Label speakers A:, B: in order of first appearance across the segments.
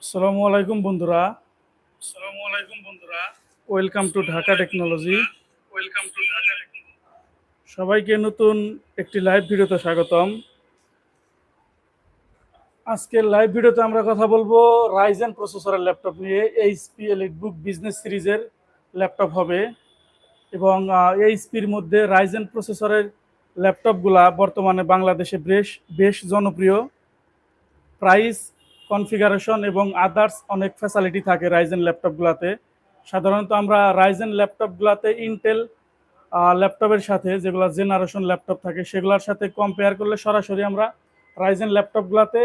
A: আসসালামু আলাইকুম বন্ধুরা। Welcome to Dhaka technology. সবাইকে নতুন একটি লাইভ ভিডিওতে স্বাগতম। আজকের লাইভ ভিডিওতে আমরা কথা বলবো রাইজেন প্রসেসরের ল্যাপটপ নিয়ে। এইচপি এলিটবুক বিজনেস সিরিজের ল্যাপটপ হবে এবং এইচপির মধ্যে রাইজেন প্রসেসরের ল্যাপটপগুলা বর্তমানে বাংলাদেশে বেশ বেশ জনপ্রিয়। প্রাইস, কনফিগারেশন এবং আদার্স অনেক ফ্যাসিলিটি থাকে রাইজেন ল্যাপটপগুলোতে। সাধারণত আমরা রাইজেন ল্যাপটপগুলোতে ইন্টেল ল্যাপটপের সাথে যেগুলো জেনারেশন ল্যাপটপ থাকে সেগুলোর সাথে কম্পেয়ার করলে সরাসরি আমরা রাইজেন ল্যাপটপগুলোতে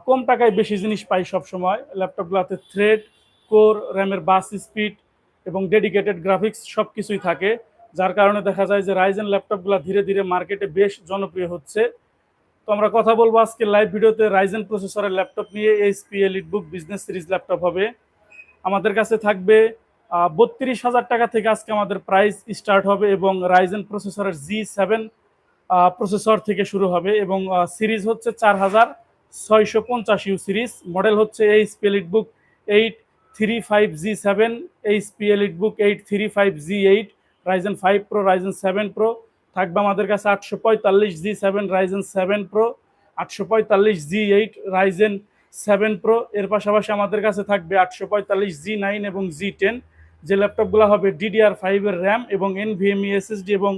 A: কম টাকায় বেশি জিনিস পাই। সবসময় ল্যাপটপগুলোতে থ্রেড, কোর, র্যামের বাস স্পিড এবং ডেডিকেটেড গ্রাফিক্স সব কিছুই থাকে, যার কারণে দেখা যায় যে রাইজেন ল্যাপটপগুলো ধীরে ধীরে মার্কেটে বেশ জনপ্রিয় হচ্ছে। তো আমরা কথা বলবো আজকে লাইভ ভিডিওতে রাইজেন প্রসেসরের ল্যাপটপ নিয়ে। HP EliteBook business series laptop হবে। আমাদের কাছে থাকবে 32,000 টাকা থেকে আজকে আমাদের প্রাইস স্টার্ট হবে এবং রাইজেন প্রসেসরের G7 প্রসেসর থেকে শুরু হবে এবং সিরিজ হচ্ছে 4650 ইউ সিরিজ। মডেল হচ্ছে HP EliteBook 835G7, HP EliteBook 835G8, Ryzen 5 pro, Ryzen 7 pro. থাকবে আমাদের কাছে 845G7 Ryzen 7 pro, 845G8 Ryzen 7 pro. এর পাশাপাশি আমাদের কাছে থাকবে 845G9 এবং G10, যে ল্যাপটপগুলো হবে DDR5 এর র্যাম এবং NVMe SSD এবং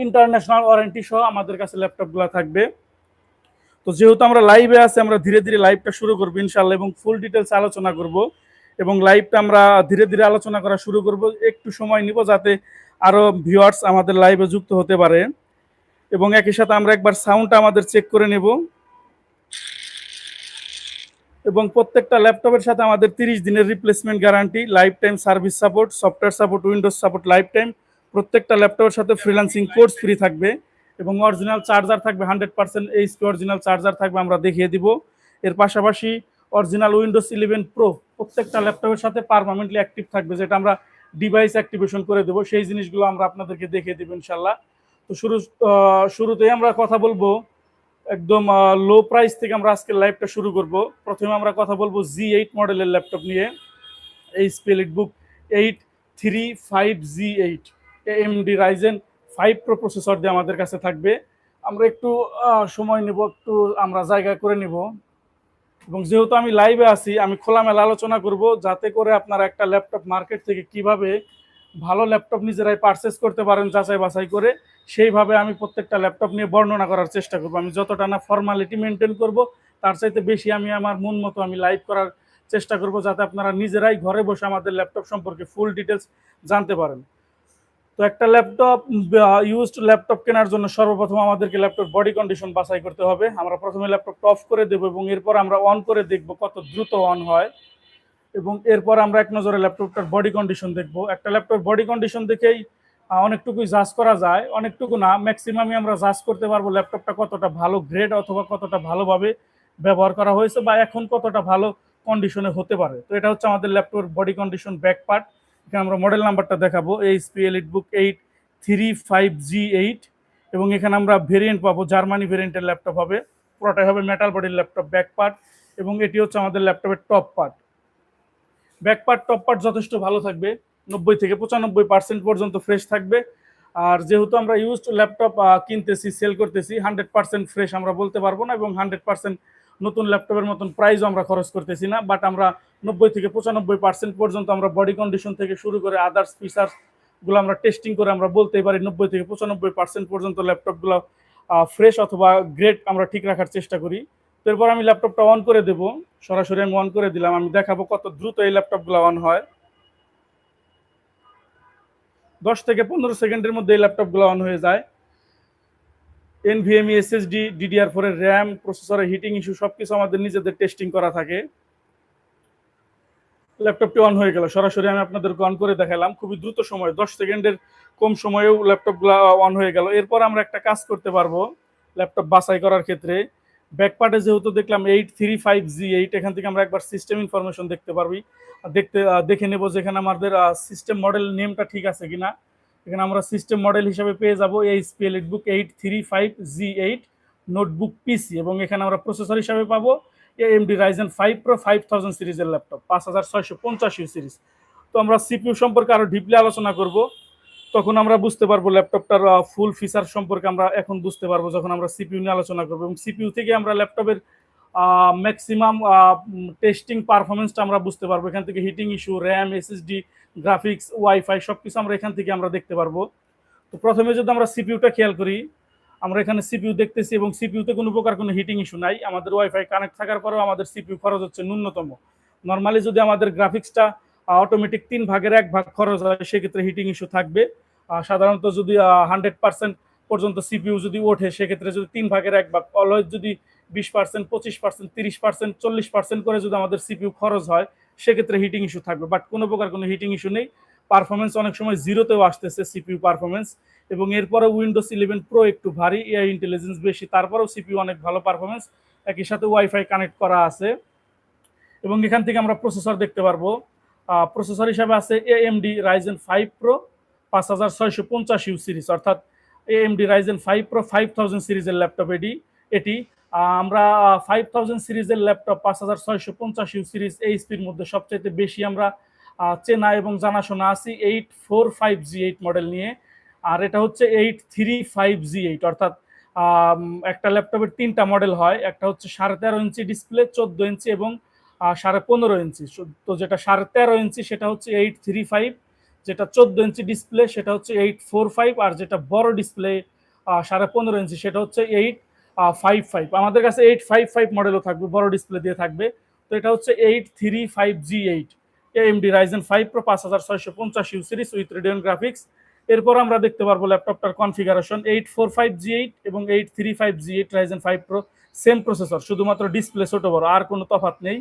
A: ইন্টারন্যাশনাল ওয়ারেন্টি সহ আমাদের কাছে ল্যাপটপগুলো থাকবে। তো যেহেতু আমরা লাইভে আছি, আমরা ধীরে ধীরে লাইভটা শুরু করবো ইনশাল্লাহ এবং ফুল ডিটেলস আলোচনা করব এবং লাইভটা আমরা ধীরে ধীরে আলোচনা করা শুরু করব। একটু সময় নিব যাতে আরও ভিউয়ার্স আমাদের লাইভে যুক্ত হতে পারে এবং একই সাথে আমরা একবার সাউন্ডটা আমাদের চেক করে নেব। এবং প্রত্যেকটা ল্যাপটপের সাথে আমাদের 30 দিনের replacement guarantee, life time service support, software support, Windows support life time. প্রত্যেকটা ল্যাপটপের সাথে ফ্রিল্যান্সিং কোর্স ফ্রি থাকবে এবং অরিজিনাল চার্জার থাকবে 100%। এইচপি অরিজিনাল চার্জার থাকবে, আমরা দেখিয়ে দিব। এর পাশাপাশি অরিজিনাল উইন্ডোজ 11 প্রো প্রত্যেকটা ল্যাপটপের সাথে পারমানেন্টলি অ্যাক্টিভ থাকবে, যেটা আমরা ডিভাইস অ্যাক্টিভেশন করে দেবো। সেই জিনিসগুলো আমরা আপনাদেরকে দেখিয়ে দেবো ইনশাল্লাহ। তো শুরুতেই আমরা কথা বলবো একদম লো প্রাইস থেকে। আমরা আজকে লাইভটা শুরু করব। প্রথমে আমরা কথা বলবো G8 মডেলের ল্যাপটপ নিয়ে। HP EliteBook 835G8 AMD Ryzen 5 pro processor দিয়ে আমাদের কাছে থাকবে। আমরা একটু সময় নেব, একটু আমরা জায়গা করে নিব এবং যেহেতু আমি লাইভে আছি আমি খোলামেলা আলোচনা করব, যাতে করে আপনারা একটা ল্যাপটপ মার্কেট থেকে কিভাবে ভালো ল্যাপটপ নিজেরাই পারচেস করতে পারেন যাচাই বাছাই করে, সেইভাবে আমি প্রত্যেকটা ল্যাপটপ নিয়ে বর্ণনা করার চেষ্টা করব। আমি যতটা না ফর্মালিটি মেনটেন করব, তার চাইতে বেশি আমি আমার মন মতো আমি লাইভ করার চেষ্টা করব, যাতে আপনারা নিজেরাই ঘরে বসে আমাদের ল্যাপটপ সম্পর্কে ফুল ডিটেলস জানতে পারেন। তো একটা ল্যাপটপ, ইউজড ল্যাপটপ কেনার জন্য সর্বপ্রথম আমাদেরকে ল্যাপটপ বডি কন্ডিশন বাছাই করতে হবে। আমরা প্রথমে ল্যাপটপটা অফ করে দেবো এবং এরপর আমরা অন করে দেখব কত দ্রুত অন হয় এবং এরপর আমরা এক নজরে ল্যাপটপটার বডি কন্ডিশন দেখব। একটা ল্যাপটপ বডি কন্ডিশন দেখেই অনেকটুকুই জাজ করা যায়, অনেকটুকু না, ম্যাক্সিমামই আমরা জাজ করতে পারবো ল্যাপটপটা কতটা ভালো গ্রেড অথবা কতটা ভালোভাবে ব্যবহার করা হয়েছে বা এখন কতটা ভালো কন্ডিশনে হতে পারে। তো এটা হচ্ছে আমাদের ল্যাপটপের বডি কন্ডিশন ব্যাক পার্ট। এখানে আমরা মডেল নাম্বারটা দেখাবো, এইচপি এলিটবুক 835G8 এবং এখানে আমরা ভেরিয়েন্ট পাবো, জার্মানি ভেরিয়েন্টের ল্যাপটপ হবে। পুরোটাই হবে মেটাল বডির ল্যাপটপ ব্যাক পার্ট এবং এটি হচ্ছে আমাদের ল্যাপটপের top part. Back part top part যথেষ্ট ভালো থাকবে, 90 থেকে 95% পর্যন্ত ফ্রেশ থাকবে। আর যেহেতু আমরা ইউজড ল্যাপটপ কিনতেছি, সেল করতেছি, 100% ফ্রেশ আমরা বলতে পারবো না এবং 100% নতুন ল্যাপটপের মতন প্রাইসও আমরা খরচ করতেছি না। বাট আমরা 90 থেকে 95% পর্যন্ত আমরা বডি কন্ডিশন থেকে শুরু করে আদার্স ফিচার্সগুলো আমরা টেস্টিং করে আমরা বলতেই পারি 90 থেকে 95% পর্যন্ত ল্যাপটপগুলো ফ্রেশ অথবা গ্রেড আমরা ঠিক রাখার চেষ্টা করি। এরপর আমি ল্যাপটপটা অন করে দেব। সরাসরি আমি অন করে দিলাম, আমি দেখাবো কত দ্রুত এই ল্যাপটপগুলো অন হয়। 10 থেকে 15 সেকেন্ডের মধ্যে এই ল্যাপটপগুলো অন হয়ে যায়। NVMe SSD, DDR4 এর র্যাম, প্রসেসরের হিটিং ইস্যু সবকিছু আমাদের নিজেদের টেস্টিং করা থাকে। ল্যাপটপটি অন হয়ে গেল, সরাসরি আমি আপনাদেরকে অন করে দেখালাম। খুবই দ্রুত সময়, 10 সেকেন্ডের কম সময়েও ল্যাপটপগুলো অন হয়ে গেল। এরপর আমরা একটা কাজ করতে পারবো ল্যাপটপ বাছাই করার ক্ষেত্রে। ব্যাকপার্টে যেহেতু দেখলাম 835G8, এখান থেকে আমরা একবার সিস্টেম ইনফরমেশন দেখতে পারবি, দেখে নেব যেখানে আমাদের সিস্টেম মডেল নেমটা ঠিক আছে কিনা। এখানে আমরা সিস্টেম মডেল হিসাবে পেয়ে যাব এইচপি এলিটবুক 835G8 নোটবুক পিসি এবং এখানে আমরা প্রসেসর হিসাবে পাবো এএমডি রাইজেন 5 প্রো 5000 সিরিজের ল্যাপটপ, 5650 সিরিজ। তো আমরা সিপিইউ সম্পর্কে আরো ডিপলি আলোচনা করব, তখন আমরা বুঝতে পারবো ল্যাপটপটার ফুল ফিচার সম্পর্কে আমরা এখন বুঝতে পারবো যখন আমরা সিপিইউ নিয়ে আলোচনা করবো, এবং সিপিইউ থেকে আমরা ল্যাপটপের ম্যাক্সিমাম টেস্টিং পারফরমেন্সটা আমরা বুঝতে পারবো। এখান থেকে heating issue, RAM, SSD, graphics, WiFi সবকিছু আমরা এখান থেকে আমরা দেখতে পারবো। তো প্রথমে যদি আমরা সিপিইউটা খেয়াল করি, আমরা এখানে সিপিইউ দেখতেছি এবং সিপিইউতে কোনো প্রকার কোনো হিটিং ইস্যু নাই। আমাদের ওয়াইফাই কানেক্ট থাকার পরেও আমাদের সিপিইউ খরচ হচ্ছে ন্যূনতম। নর্মালি যদি আমাদের গ্রাফিক্সটা অটোমেটিক 3/1 খরচ হয়, সেক্ষেত্রে হিটিং ইস্যু থাকবে। সাধারণত যদি 100% পর্যন্ত সিপিইউ যদি ওঠে, সেক্ষেত্রে যদি 3/1 অলওয়েজ যদি 20%, 25%, 30%, 40% করে যদি আমাদের সিপিইউ খরচ হয়, সেক্ষেত্রে হিটিং ইস্যু থাকবে। বাট কোনো প্রকার কোনো হিটিং ইস্যু নেই। পারফরমেন্স অনেক সময় জিরোতেও আসতেছে সিপিইউ পারফরমেন্স, এবং এরপরে উইন্ডোজ 11 প্রো একটু ভারী, এআই ইন্টেলিজেন্স বেশি, তারপরেও সিপিইউ অনেক ভালো পারফরমেন্স, একই সাথে ওয়াইফাই কানেক্ট করা আছে। এবং এখান থেকে আমরা প্রসেসর দেখতে পারবো। প্রসেসর হিসাবে আছে এএমডি রাইজেন 5 প্রো 5650 সিরিজ, অর্থাৎ এএমডি রাইজেন 5 প্রো 5000 সিরিজের ল্যাপটপ এটি। আমরা 5000 সিরিজের ল্যাপটপ 5650 সিরিজ এইচপির মধ্যে সবচাইতে বেশি আমরা চেনা এবং জানাশোনা আছি 845G8 মডেল নিয়ে। আর এটা হচ্ছে 835G8, অর্থাৎ একটা ল্যাপটপের 3টা মডেল হয়, একটা হচ্ছে 13.5 ইঞ্চি ডিসপ্লে, 14 ইঞ্চি এবং 15.5 ইঞ্চি। তো যেটা 13.5 ইঞ্চি সেটা হচ্ছে 835, যেটা 14 ইঞ্চি ডিসপ্লে সেটা হচ্ছে 845, আর যেটা বড় ডিসপ্লে 15.5 ইঞ্চি সেটা হচ্ছে 855। আমাদের কাছে 855 মডেলও থাকবে, বড় ডিসপ্লে দিয়ে থাকবে। তো এটা হচ্ছে 835G8 AMD Ryzen 5 pro 5650 series with Radeon graphics. এরপর আমরা দেখতে পারবো ল্যাপটপটার কনফিগারেশন 845G8 এবং 835G8 Ryzen 5 pro, same processor, শুধুমাত্র ডিসপ্লে ছোট বড়, আর কোনো তফাৎ নেই।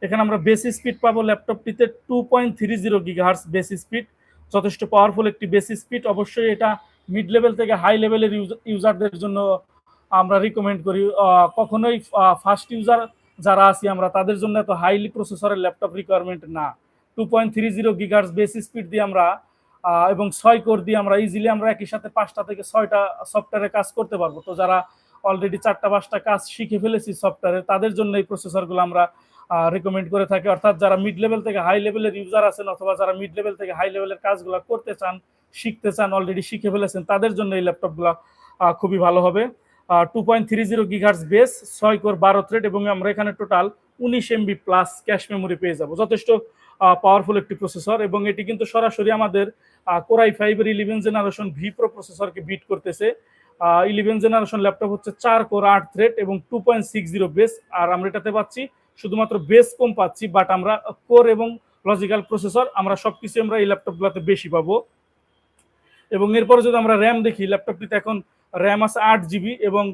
A: এখানে আমরা বেসি স্পিড পাবো ল্যাপটপটিতে 2.30 গিগাহার্স বেসি স্পিড, যথেষ্ট পাওয়ারফুল একটি বেসি স্পিড। অবশ্যই এটা মিড লেভেল থেকে হাই লেভেলের ইউজারদের জন্য আমরা রিকমেন্ড করি। কখনোই ফার্স্ট ইউজার যারা আছি আমরা, তাদের জন্য এত হাইলি প্রসেসরের ল্যাপটপ রিকোয়ারমেন্ট না। 2.30 গিগাহার্স বেসি স্পিড দিয়ে আমরা এবং 6 কোর দিয়ে আমরা ইজিলি আমরা একই সাথে 5টা থেকে 6টা সফটওয়্যারে কাজ করতে পারবো। তো যারা অলরেডি 4টা-5টা কাজ শিখে ফেলেছি সফটওয়্যারে, তাদের জন্য এই প্রসেসরগুলো আমরা রেকমেন্ড করে থাকি। অর্থাৎ যারা মিড লেভেল থেকে হাই লেভেলের ইউজার আছেন, অথবা যারা মিড লেভেল থেকে হাই লেভেলের কাজগুলো করতে চান, শিখতে চান, অলরেডি শিখে ফেলেছেন, তাদের জন্য এই ল্যাপটপগুলো খুবই ভালো হবে। 2.30 গিগাহার্স বেস, 6 কোর 12 থ্রেড, এবং আমরা এখানে total 19 MB plus cache memory পেয়ে যাব। যথেষ্ট পাওয়ারফুল একটি প্রসেসর, এবং এটি কিন্তু সরাসরি আমাদের কোর i5 এর 11 জেনারেশন ভি প্রো প্রসেসরকে বিট করতেছে। 11 জেনারেশন ল্যাপটপ হচ্ছে 4 কোর 8 থ্রেড এবং 2.60 বেস, আর আমরা এটাতে পাচ্ছি শুধুমাত্র বেস কম পাচ্ছি, বাট আমরা কোর এবং লজিক্যাল প্রসেসর আমরা সবকিছু আমরা এই ল্যাপটপগুলোতে বেশি পাবো। এবং এরপরে যদি আমরা র্যাম দেখি, ল্যাপটপটিতে এখন র্যাম আছে 8GB, এবং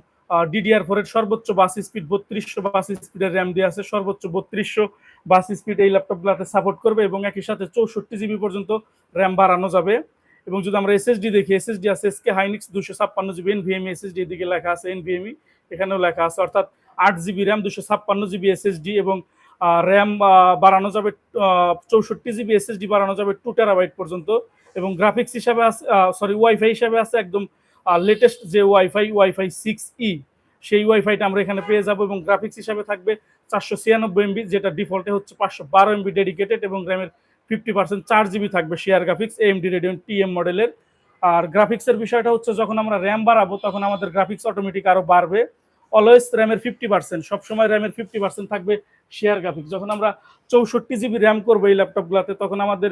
A: DDR4 এর সর্বোচ্চ বাস স্পিড 3200 বাস স্পিডের র্যাম দিয়ে আছে। সর্বোচ্চ 3200 বাস স্পিড এই ল্যাপটপগুলোতে সাপোর্ট করবে, এবং একই সাথে 64GB পর্যন্ত র্যাম বাড়ানো যাবে। এবং যদি আমরা এসএসডি দেখি, এসএসডি আছে SK Hynix 256GB NVMe SSD, এদিকে লেখা আছে NVMe, এখানেও লেখা আছে, অর্থাৎ 8GB র্যাম, 256GB এসএসডি, এবং র্যাম বাড়ানো যাবে 64GB এসএসডি বাড়ানো যাবে 2 টেরাবাইট পর্যন্ত। এবং গ্রাফিক্স হিসাবে আছে, ওয়াইফাই হিসাবে আছে একদম লেটেস্ট যে ওয়াইফাই 6E, সেই ওয়াইফাইটা আমরা এখানে পেয়ে যাব। এবং গ্রাফিক্স হিসাবে থাকবে 496 MB, যেটা ডিফল্টে হচ্ছে 512 MB ডেডিকেটেড, এবং র্যামের 50% 4GB থাকবে share graphics AMD Radeon TM মডেলের। আর গ্রাফিক্সের বিষয়টা হচ্ছে, যখন আমরা র্যাম বাড়াবো তখন আমাদের গ্রাফিক্স অটোমেটিক আরো বাড়বে। অলওয়েজ র্যামের 50%, সবসময় র্যামের 50% থাকবে শেয়ার গ্রাফিক্স। যখন আমরা 64GB র্যাম করবো এই ল্যাপটপগুলোতে, তখন আমাদের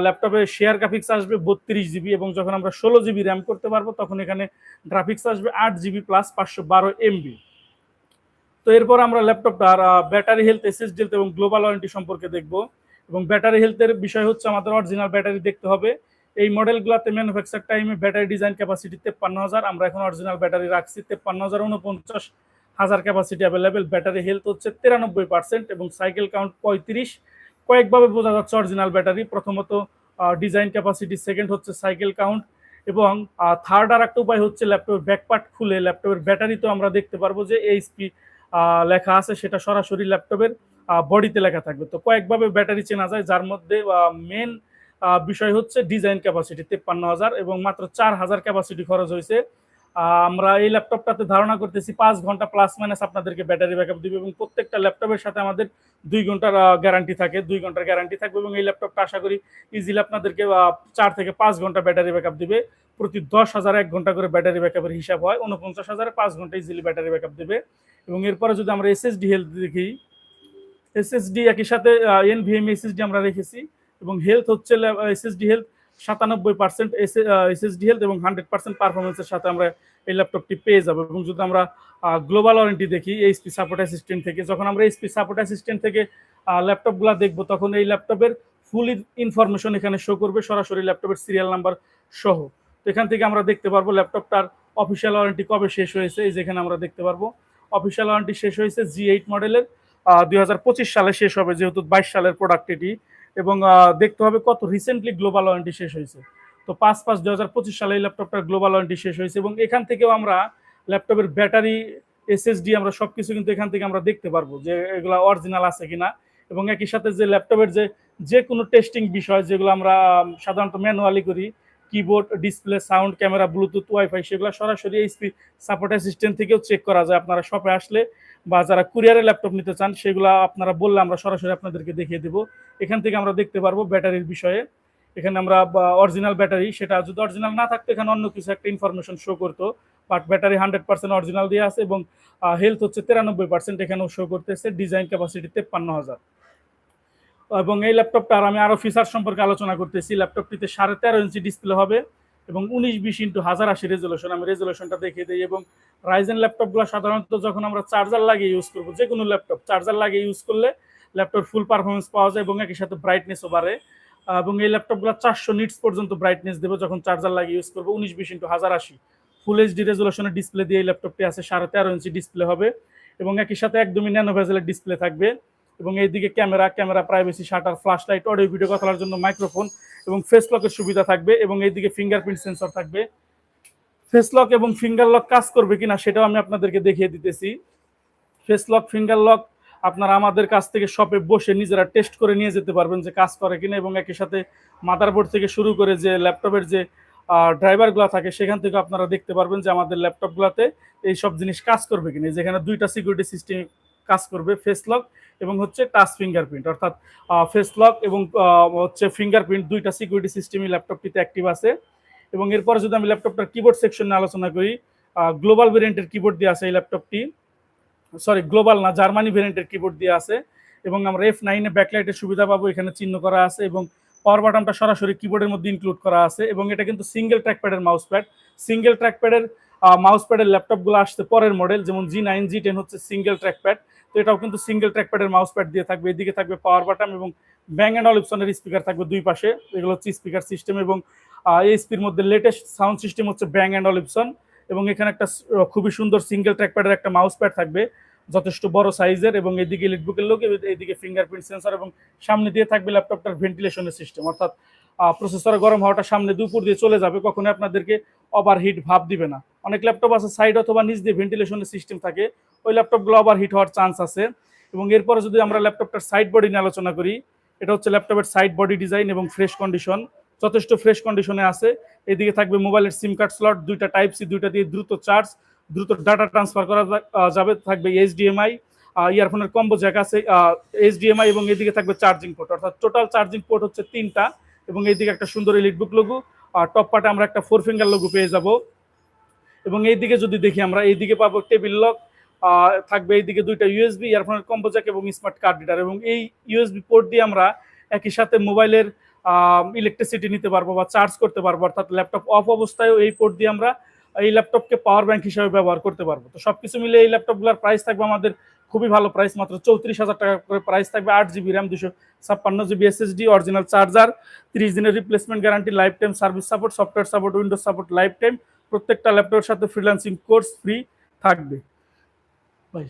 A: ল্যাপটপে শেয়ার গ্রাফিক্স আসবে 32GB, এবং যখন আমরা 16GB র্যাম করতে পারবো, তখন এখানে গ্রাফিক্স আসবে 8GB প্লাস 512 MB। তো এরপর আমরা ল্যাপটপটার ব্যাটারি হেলথ, এসএসডি হেলথ এবং গ্লোবাল ওয়ারেন্টি সম্পর্কে দেখব। এবং ব্যাটারি হেলথের বিষয় হচ্ছে, আমাদের অরিজিনাল ব্যাটারি দেখতে হবে। এই মডেলগুলোতে ম্যানুফ্যাকচার টাইমে ব্যাটারি ডিজাইন ক্যাপাসিটি 53,000, আমরা এখন অরিজিনাল ব্যাটারি রাখছি 53,049,000 ক্যাপাসিটি অ্যাভেলেবেল। ব্যাটারি হেলথ হচ্ছে 93%, এবং সাইকেল কাউন্ট 35। কয়েকভাবে বোঝা যাচ্ছে অরিজিনাল ব্যাটারি। প্রথমত ডিজাইন ক্যাপাসিটি, সেকেন্ড হচ্ছে সাইকেল কাউন্ট, এবং থার্ড আর একটা উপায় হচ্ছে ল্যাপটপের ব্যাকপার্ট খুলে ল্যাপটপের ব্যাটারি তো আমরা দেখতে পারবো যে এইচপি লেখা আছে, সেটা সরাসরি ল্যাপটপের বডিতে লেখা থাকবে। তো কয়েকভাবে ব্যাটারি চেনা যায়, যার মধ্যে মেন বিষয় হচ্ছে ডিজাইন ক্যাপাসিটি 53,000, এবং মাত্র 4,000 ক্যাপাসিটি খরচ হয়েছে আমরা এই ল্যাপটপটাতে ধারণা করতেছি 5 ঘন্টা প্লাস মাইনাস আপনাদেরকে ব্যাটারি ব্যাকআপ দিবে, এবং প্রত্যেকটা ল্যাপটপের সাথে আমাদের 2 ঘন্টার গ্যারান্টি থাকে, 2 ঘন্টার গ্যারান্টি থাকবে। এবং এই ল্যাপটপটা আশা করি ইজিলি আপনাদেরকে 4 থেকে 5 ঘন্টা ব্যাটারি ব্যাকআপ দিবে। প্রতি 10,000 1 ঘন্টা করে ব্যাটারি ব্যাকআপের হিসাব হয়, 49,000 5 ঘন্টা ইজিলি ব্যাটারি ব্যাকআপ দেবে। এবং এরপরে যদি আমরা এসএসডি হেলথ দেখি, এসএসডি একই সাথে এনভিএমই এসএসডি আমরা রেখেছি, এবং হেলথ হচ্ছে এসএসডি হেলথ 97% এসএসডি হেলথ এবং 100% পারফরমেন্সের সাথে আমরা এই ল্যাপটপটি পেয়ে যাবো। এবং যদি আমরা গ্লোবাল ওয়ারেন্টি দেখি এইচপি সাপোর্ট অ্যাসিস্ট্যান্ট থেকে, যখন আমরা এইচপি সাপোর্ট অ্যাসিস্ট্যান্ট থেকে ল্যাপটপগুলো দেখবো, তখন এই ল্যাপটপের ফুল ইনফরমেশন এখানে শো করবে, সরাসরি ল্যাপটপের সিরিয়াল নাম্বার সহ। তো এখান থেকে আমরা দেখতে পারবো ল্যাপটপটার অফিসিয়াল ওয়ারেন্টি কবে শেষ হয়েছে। এই যেখানে আমরা দেখতে পারবো অফিসিয়াল ওয়ারেন্টি শেষ হয়েছে G8 মডেলের 2025 সালে শেষ হবে, যেহেতু 22 সালের প্রোডাক্ট এটি। এবং দেখতে হবে কত রিসেন্টলি গ্লোবাল ওয়ারেন্টি শেষ হয়েছে। তো 5/5/2025 সালে এই ল্যাপটপটার গ্লোবাল ওয়ারেন্টি শেষ হয়েছে। এবং এখান থেকেও আমরা ল্যাপটপের ব্যাটারি, এসএসডি, আমরা সবকিছু কিন্তু এখান থেকে আমরা দেখতে পারবো যে এগুলো অরিজিনাল আছে কিনা। এবং একই সাথে যে ল্যাপটপের যে কোনো টেস্টিং বিষয় যেগুলো আমরা সাধারণত ম্যানুয়ালি করি, keyboard, display, sound, camera, Bluetooth, wifi, সেগুলো সরাসরি এইচপি সাপোর্ট অ্যাসিস্ট্যান্ট থেকেও চেক করা যায়। আপনারা শপে আসলে বা যারা কুরিয়ারে ল্যাপটপ নিতে চান, সেগুলো আপনারা বললে আমরা সরাসরি আপনাদেরকে দেখিয়ে দেবো। এখান থেকে আমরা দেখতে পারবো ব্যাটারির বিষয়ে। এখানে আমরা অরিজিনাল ব্যাটারি, সেটা যদি অরিজিনাল না থাকতো এখানে অন্য কিছু একটা ইনফরমেশন শো করতো, বাট ব্যাটারি 100% অরিজিনাল দিয়ে আছে। এবং হেলথ হচ্ছে 93%, এখানেও শো করতেছে। Design capacity 53,000। এবং এই ল্যাপটপটার আমি আরও ফিচার সম্পর্কে আলোচনা করতেছি। ল্যাপটপটিতে 13.5 ইঞ্চি ডিসপ্লে হবে এবং 1920x1080 রেজলিউশন, আমি রেজলিউশনটা দেখিয়ে দিই। এবং রাইজেন ল্যাপটপগুলো সাধারণত যখন আমরা চার্জার লাগিয়ে ইউজ করবো, যে কোনো ল্যাপটপ চার্জার লাগিয়ে ইউজ করলে ল্যাপটপ ফুল পারফরমেন্স পাওয়া যায় এবং একই সাথে ব্রাইটনেসও বাড়ে। এবং এই ল্যাপটপগুলো 400 নিটস পর্যন্ত ব্রাইটনেস দেবে যখন চার্জার লাগিয়ে ইউজ করবো। 1920x1080 ফুল এইচডি রেজলিউশনের ডিসপ্লে দিয়ে এই ল্যাপটপটি আছে, 13.5 ইঞ্চি ডিসপ্লে হবে এবং একই সাথে একদমই ন্যানো ভেজেলের ডিসপ্লে থাকবে। এবং এইদিকে camera, privacy shutter, flash light, audio video কথা বলার জন্য মাইক্রোফোন এবং ফেস লকের সুবিধা থাকবে। এবং এইদিকে ফিঙ্গারপ্রিন্ট সেন্সর থাকবে। ফেস লক এবং ফিঙ্গার লক কাজ করবে কিনা সেটাও আমি আপনাদেরকে দেখিয়ে দিতেছি। ফেস লক, ফিঙ্গার লক আপনারা আমাদের কাছ থেকে শপে বসে নিজেরা টেস্ট করে নিয়ে যেতে পারবেন যে কাজ করে কিনা। এবং একই সাথে মাদারবোর্ড থেকে শুরু করে যে ল্যাপটপের যে ড্রাইভারগুলো থাকে সেখান থেকে আপনারা দেখতে পারবেন যে আমাদের ল্যাপটপগুলোতে এই সব জিনিস কাজ করবে কিনা। যেখানে 2টা সিকিউরিটি সিস্টেম কাজ করবে, ফেস লক এবং হচ্ছে টাচ ফিঙ্গারপ্রিন্ট, অর্থাৎ ফেস লক এবং হচ্ছে ফিঙ্গারপ্রিন্ট, 2টা সিকিউরিটি সিস্টেমই ল্যাপটপটিতে অ্যাক্টিভ আছে। এবং এরপরে যদি আমি ল্যাপটপটার কিবোর্ড সেকশন নিয়ে আলোচনা করি, গ্লোবাল ভেরিয়েন্টের কিবোর্ড দিয়ে আছে এই ল্যাপটপটি, সরি গ্লোবাল না, জার্মানি ভেরিয়েন্টের কিবোর্ড দিয়ে আছে। এবং আমরা F9 এ ব্যাকলাইটের সুবিধা পাবো, এখানে চিহ্ন করা আছে। এবং পাওয়ার বাটনটা সরাসরি কিবোর্ডের মধ্যে ইনক্লুড করা আছে। এবং এটা কিন্তু সিঙ্গেল ট্র্যাকপ্যাডের মাউস প্যাড। সিঙ্গেল ট্র্যাকপ্যাডের মাউস প্যাডের ল্যাপটপগুলো আসছে পরের মডেল, যেমন G9, G10 হচ্ছে সিঙ্গেল ট্র্যাকপ্যাড। তো এটাও কিন্তু সিঙ্গেল ট্র্যাকপ্যাডের মাউস প্যাড দিয়ে থাকবে। এদিকে থাকবে পাওয়ার বাটন এবং ব্যাং অ্যান্ড অলিপসনের স্পিকার থাকবে দুই পাশে, এগুলো হচ্ছে স্পিকার সিস্টেম। এবং এইচপির মধ্যে লেটেস্ট সাউন্ড সিস্টেম হচ্ছে ব্যাং অ্যান্ড অলিপসন। এবং এখানে একটা খুবই সুন্দর সিঙ্গেল ট্র্যাকপ্যাডের একটা মাউস প্যাড থাকবে, যথেষ্ট বড় সাইজের। এবং এদিকে লিটবুকের লোক, এইদিকে ফিঙ্গারপ্রিন্ট সেন্সর, এবং সামনে দিয়ে থাকবে ল্যাপটপটার ভেন্টিলেশনের সিস্টেম, অর্থাৎ প্রসেসরে গরম হওয়াটা সামনে দুপুর দিয়ে চলে যাবে, কখনো আপনাদেরকে ওভারহিট ভাব দিবে না। অনেক ল্যাপটপ আছে সাইড অথবা নিচ দিয়ে ভেন্টিলেশনের সিস্টেম থাকে, ওই ল্যাপটপগুলো ওভারহিট হওয়ার চান্স আছে। এবং এরপরে যদি আমরা ল্যাপটপটার সাইড বডি নিয়ে আলোচনা করি, এটা হচ্ছে ল্যাপটপের সাইড বডি ডিজাইন এবং ফ্রেশ কন্ডিশন, যথেষ্ট ফ্রেশ কন্ডিশনে আছে। এদিকে থাকবে মোবাইলের সিম কার্ড স্লট, 2টা টাইপ সি, 2টা দিয়ে দ্রুত চার্জ, দ্রুত ডাটা ট্রান্সফার করা যাবে। থাকবে এইচডিএমআই, ইয়ারফোনের কম্বো জ্যাক আছে, এইচডিএমআই, এবং এদিকে থাকবে চার্জিং পোর্ট, অর্থাৎ টোটাল চার্জিং পোর্ট হচ্ছে 3টা। এবং এইদিকে একটা সুন্দর এলিটবুক লোগো, আর টপ পার্টে আমরা একটা 4 ফিঙ্গার লোগো পেয়ে যাব। এবং এইদিকে যদি দেখি আমরা, এইদিকে পাবো টেবিল লক, থাকবে এইদিকে 2টা ইউএসবি, ইয়ারফোনের কম্বো জ্যাক এবং স্মার্ট কার্ড রিডার। এবং এই ইউএসবি পোর্ট দিয়ে আমরা একই সাথে মোবাইলের ইলেকট্রিসিটি নিতে পারবো বা চার্জ করতে পারবো, অর্থাৎ ল্যাপটপ অফ অবস্থায়ও এই পোর্ট দিয়ে আমরা এই ল্যাপটপকে পাওয়ার ব্যাংক হিসেবে ব্যবহার করতে পারবো। তো সবকিছু মিলে এই ল্যাপটপগুলোর প্রাইস থাকবে আমাদের খুবই ভালো প্রাইস, মাত্র 34,000 টাকা করে প্রাইস থাকবে। 8GB RAM, 256GB SSD, original charger, 30 দিনের replacement guarantee, life time service support, software support, Windows support life time. প্রত্যেকটা ল্যাপটপের সাথে ফ্রিল্যান্সিং কোর্স ফ্রি থাকবে। ভাই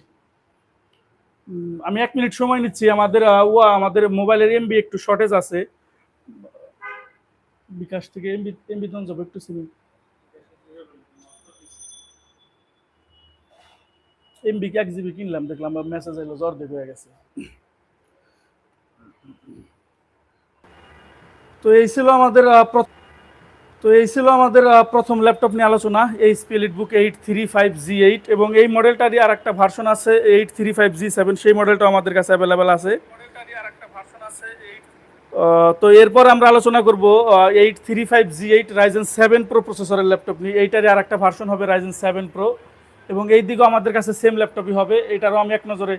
A: আমি 1 মিনিট সময় নিচ্ছি, আমাদের মোবাইলের এমবি একটু শর্টেজ আছে, বিকাশ থেকে এমবি দন যাবো একটু ছিল, এমবি 1GB কিনলাম, দেখলাম মেসেজ এলো অর্ধেক হয়ে গেছে। তো এই ছিল আমাদের তো এই ছিল আমাদের প্রথম ল্যাপটপ নিয়ে আলোচনা, এইচপি এলিটবুক 835G8, এবং এই মডেলটারই আর একটা ভার্সন আছে 835G7, সেই মডেলটা আমাদের কাছে অ্যাভেলেবেল আছে। তো এরপর আমরা আলোচনা করব 835G8 রাইজেন 7 প্রো প্রসেসরের ল্যাপটপ নিয়ে। এইটারই আর একটা ভার্সন হবে রাইজেন 7 প্রো, এবং এই দিকেও আমাদের কাছে সেম ল্যাপটপই হবে। এটারও আমি এক নজরে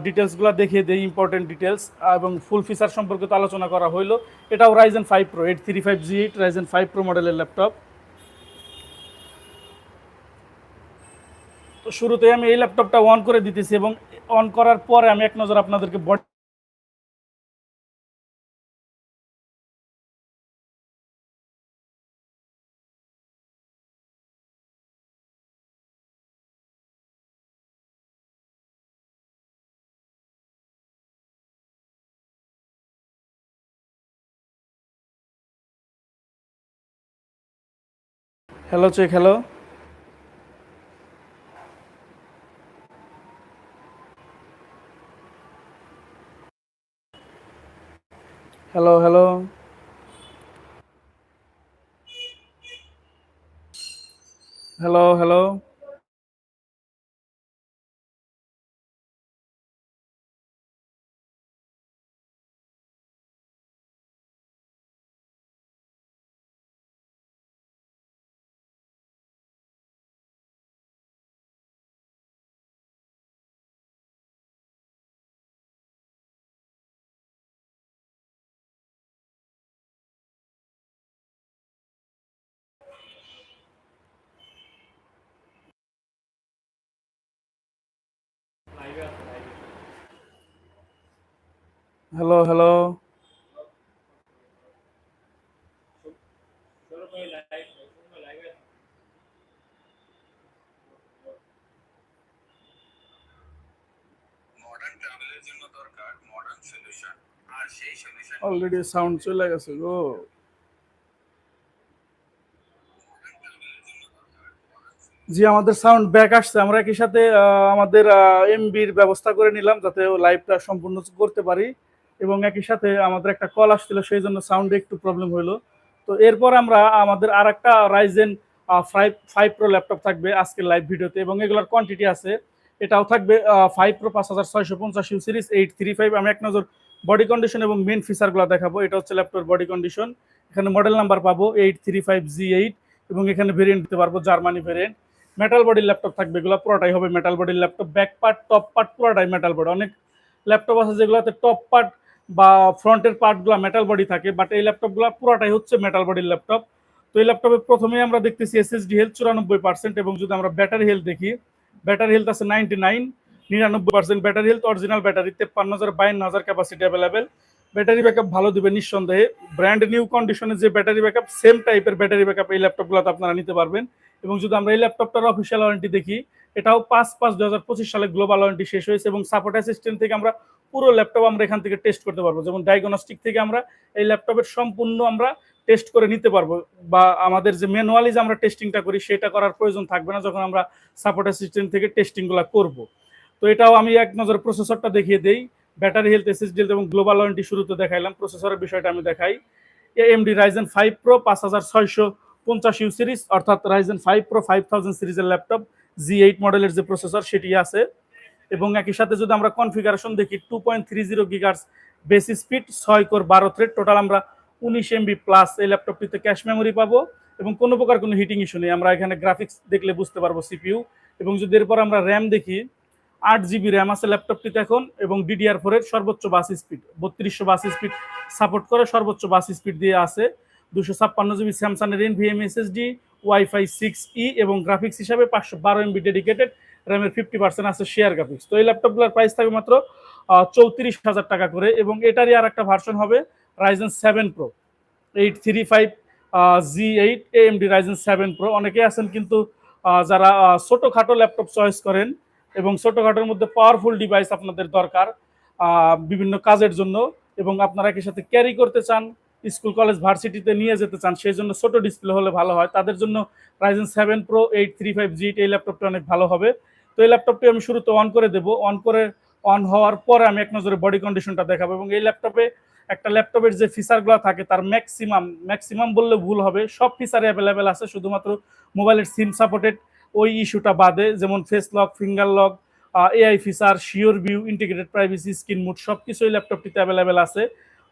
A: ডিটেলসগুলো দেখিয়ে দিই, ইম্পর্টেন্ট ডিটেলস এবং ফুল ফিচার সম্পর্কে তো আলোচনা করা হইলো। এটাও Ryzen 5 pro, 835G8 Ryzen 5 pro মডেলের ল্যাপটপ। তো শুরুতে আমি এই ল্যাপটপটা অন করে দিতেছি, এবং অন করার পরে আমি এক নজর আপনাদেরকে body. Hello check, hello hello hello hello hello. Hello hello. Already sound চলে গেছে গো। জি, আমাদের সাউন্ড ব্যাক আসছে। আমরা একই সাথে আমাদের এমবির ব্যবস্থা করে নিলাম যাতে লাইভটা সম্পূর্ণ করতে পারি, এবং একই সাথে আমাদের একটা কল আসছিল, সেই জন্য সাউন্ডে একটু প্রবলেম হলো। তো এরপর আমরা আমাদের আর একটা রাইজেন 5 প্রো ল্যাপটপ থাকবে আজকের লাইভ ভিডিওতে, এবং এগুলোর কোয়ান্টিটি আছে। এটাও থাকবে 5 প্রো 5650 সিরিজ 835। আমি এক নজর বডি কন্ডিশন এবং মেন ফিচারগুলো দেখাবো। এটা হচ্ছে ল্যাপটপের বডি কন্ডিশন। এখানে মডেল নাম্বার পাবো 835G8, এবং এখানে ভেরিয়েন্ট দিতে পারবো জার্মানি ভেরিয়েন্ট। মেটাল বডির ল্যাপটপ থাকবে, এগুলো পুরোটাই হবে মেটাল বডির laptop. Back part, top part পুরোটাই মেটাল বডি। অনেক ল্যাপটপ আছে যেগুলোতে টপ পার্ট বা ফ্রন্টের পার্টগুলো মেটাল বডি থাকে, বাট এই ল্যাপটপগুলো পুরোটাই হচ্ছে মেটাল বডির ল্যাপটপ। তো এই ল্যাপটপে প্রথমেই আমরা দেখতেছি এসএসডি হেলথ 94%, এবং যদি আমরা ব্যাটারি হেলথ দেখি, ব্যাটারি হেলথ আছে 99 battery health. Original battery 53,000 52,000 capacity available. Battery backup ভালো দিবে নিঃসন্দেহে। ব্র্যান্ড নিউ কন্ডিশনে যে ব্যাটারি ব্যাকআপ, সেম টাইপের ব্যাটারি ব্যাকআপ এই ল্যাপটপগুলোতে আপনারা নিতে পারবেন। এবং যদি আমরা এই ল্যাপটপটার অফিসিয়াল ওয়ারেন্টি দেখি, এটাও 5/5/2025 সালে গ্লোবাল ওয়ারেন্টি শেষ হয়েছে, এবং সাপোর্ট অ্যাসিস্ট্যান্ট থেকে আমরা পুরো ল্যাপটপ আমরা এখান থেকে টেস্ট করতে পারবো। যেমন ডায়াগনস্টিক থেকে আমরা এই ল্যাপটপের সম্পূর্ণ আমরা টেস্ট করে নিতে পারবো, বা আমাদের যে ম্যানুয়ালি যে আমরা টেস্টিংটা করি সেটা করার প্রয়োজন থাকবে না যখন আমরা সাপোর্ট অ্যাসিস্ট্যান্ট থেকে টেস্টিংগুলো করব। তো এটাও আমি এক নজর প্রসেসরটা দেখিয়ে দেই। ব্যাটারি হেলথ, এসএসডি হেলথ এবং গ্লোবাল ওয়ারেন্টি শুরুতে দেখাইলাম। প্রসেসরের বিষয়টা আমি দেখাই। এএমডি রাইজেন 5 প্রো 5650 সিরিজ, অর্থাৎ রাইজেন 5 প্রো 5000 সিরিজের ল্যাপটপ। G8 মডেলের যে প্রসেসর সেটি আছে, এবং একই সাথে যদি আমরা কনফিগারেশন দেখি 2.30 গিগার্স base speed, 6 core 12 thread, total আমরা 19 MB প্লাস এই ল্যাপটপটিতে ক্যাশ মেমোরি পাবো, এবং কোনো প্রকার কোনো হিটিং ইস্যু নেই। আমরা এখানে গ্রাফিক্স দেখলে বুঝতে পারবো সিপিইউ। এবং যদি এরপর আমরা র্যাম দেখি, 8 GB র্যাম আছে ল্যাপটপটিতে এখন, এবং DDR4 এর সর্বোচ্চ বাস স্পিড 3200 বাস স্পিড সাপোর্ট করে, সর্বোচ্চ বাস স্পিড দিয়ে আছে। 256 GB স্যামসাং এর NVMe SSD, ওয়াইফাই 6E, এবং গ্রাফিক্স হিসাবে 512 MB ডেডিকেটেড, র্যামের 50% আছে শেয়ার গ্রাফিক্স। তো এই ল্যাপটপগুলোর প্রাইস থাকবে মাত্র 34,000 টাকা করে, এবং এটারই আর একটা ভার্সন হবে Ryzen 7 pro 835G8 AMD Ryzen 7 pro. অনেকেই আছেন কিন্তু যারা ছোটোখাটো ল্যাপটপ চয়েস করেন, এবং ছোটোখাটোর মধ্যে পাওয়ারফুল ডিভাইস আপনাদের দরকার বিভিন্ন কাজের জন্য, এবং আপনারা একই সাথে ক্যারি করতে চান, স্কুল কলেজ ভার্সিটিতে নিয়ে যেতে চান, সেই জন্য ছোট ডিসপ্লে হলে ভালো হয়। তাদের জন্য রাইজেন 7 প্রো 835G8 এই ল্যাপটপটা অনেক ভালো হবে। তো এই ল্যাপটপটি আমি শুরুতে অন করে দেবো। অন হওয়ার পরে আমি এক নজরে বডি কন্ডিশনটা দেখাবো, এবং এই ল্যাপটপে একটা ল্যাপটপের যে ফিচারগুলো থাকে তার ম্যাক্সিমাম বললে ভুল হবে, সব ফিচার অ্যাভেলেবেল আছে, শুধুমাত্র মোবাইলের সিম সাপোর্টেড ওই ইস্যুটা বাদে, যেমন face lock, finger lock, AI feature, sure view, integrated privacy, screen mode, সব কিছুই ল্যাপটপটিতে অ্যাভেলেবেল আছে।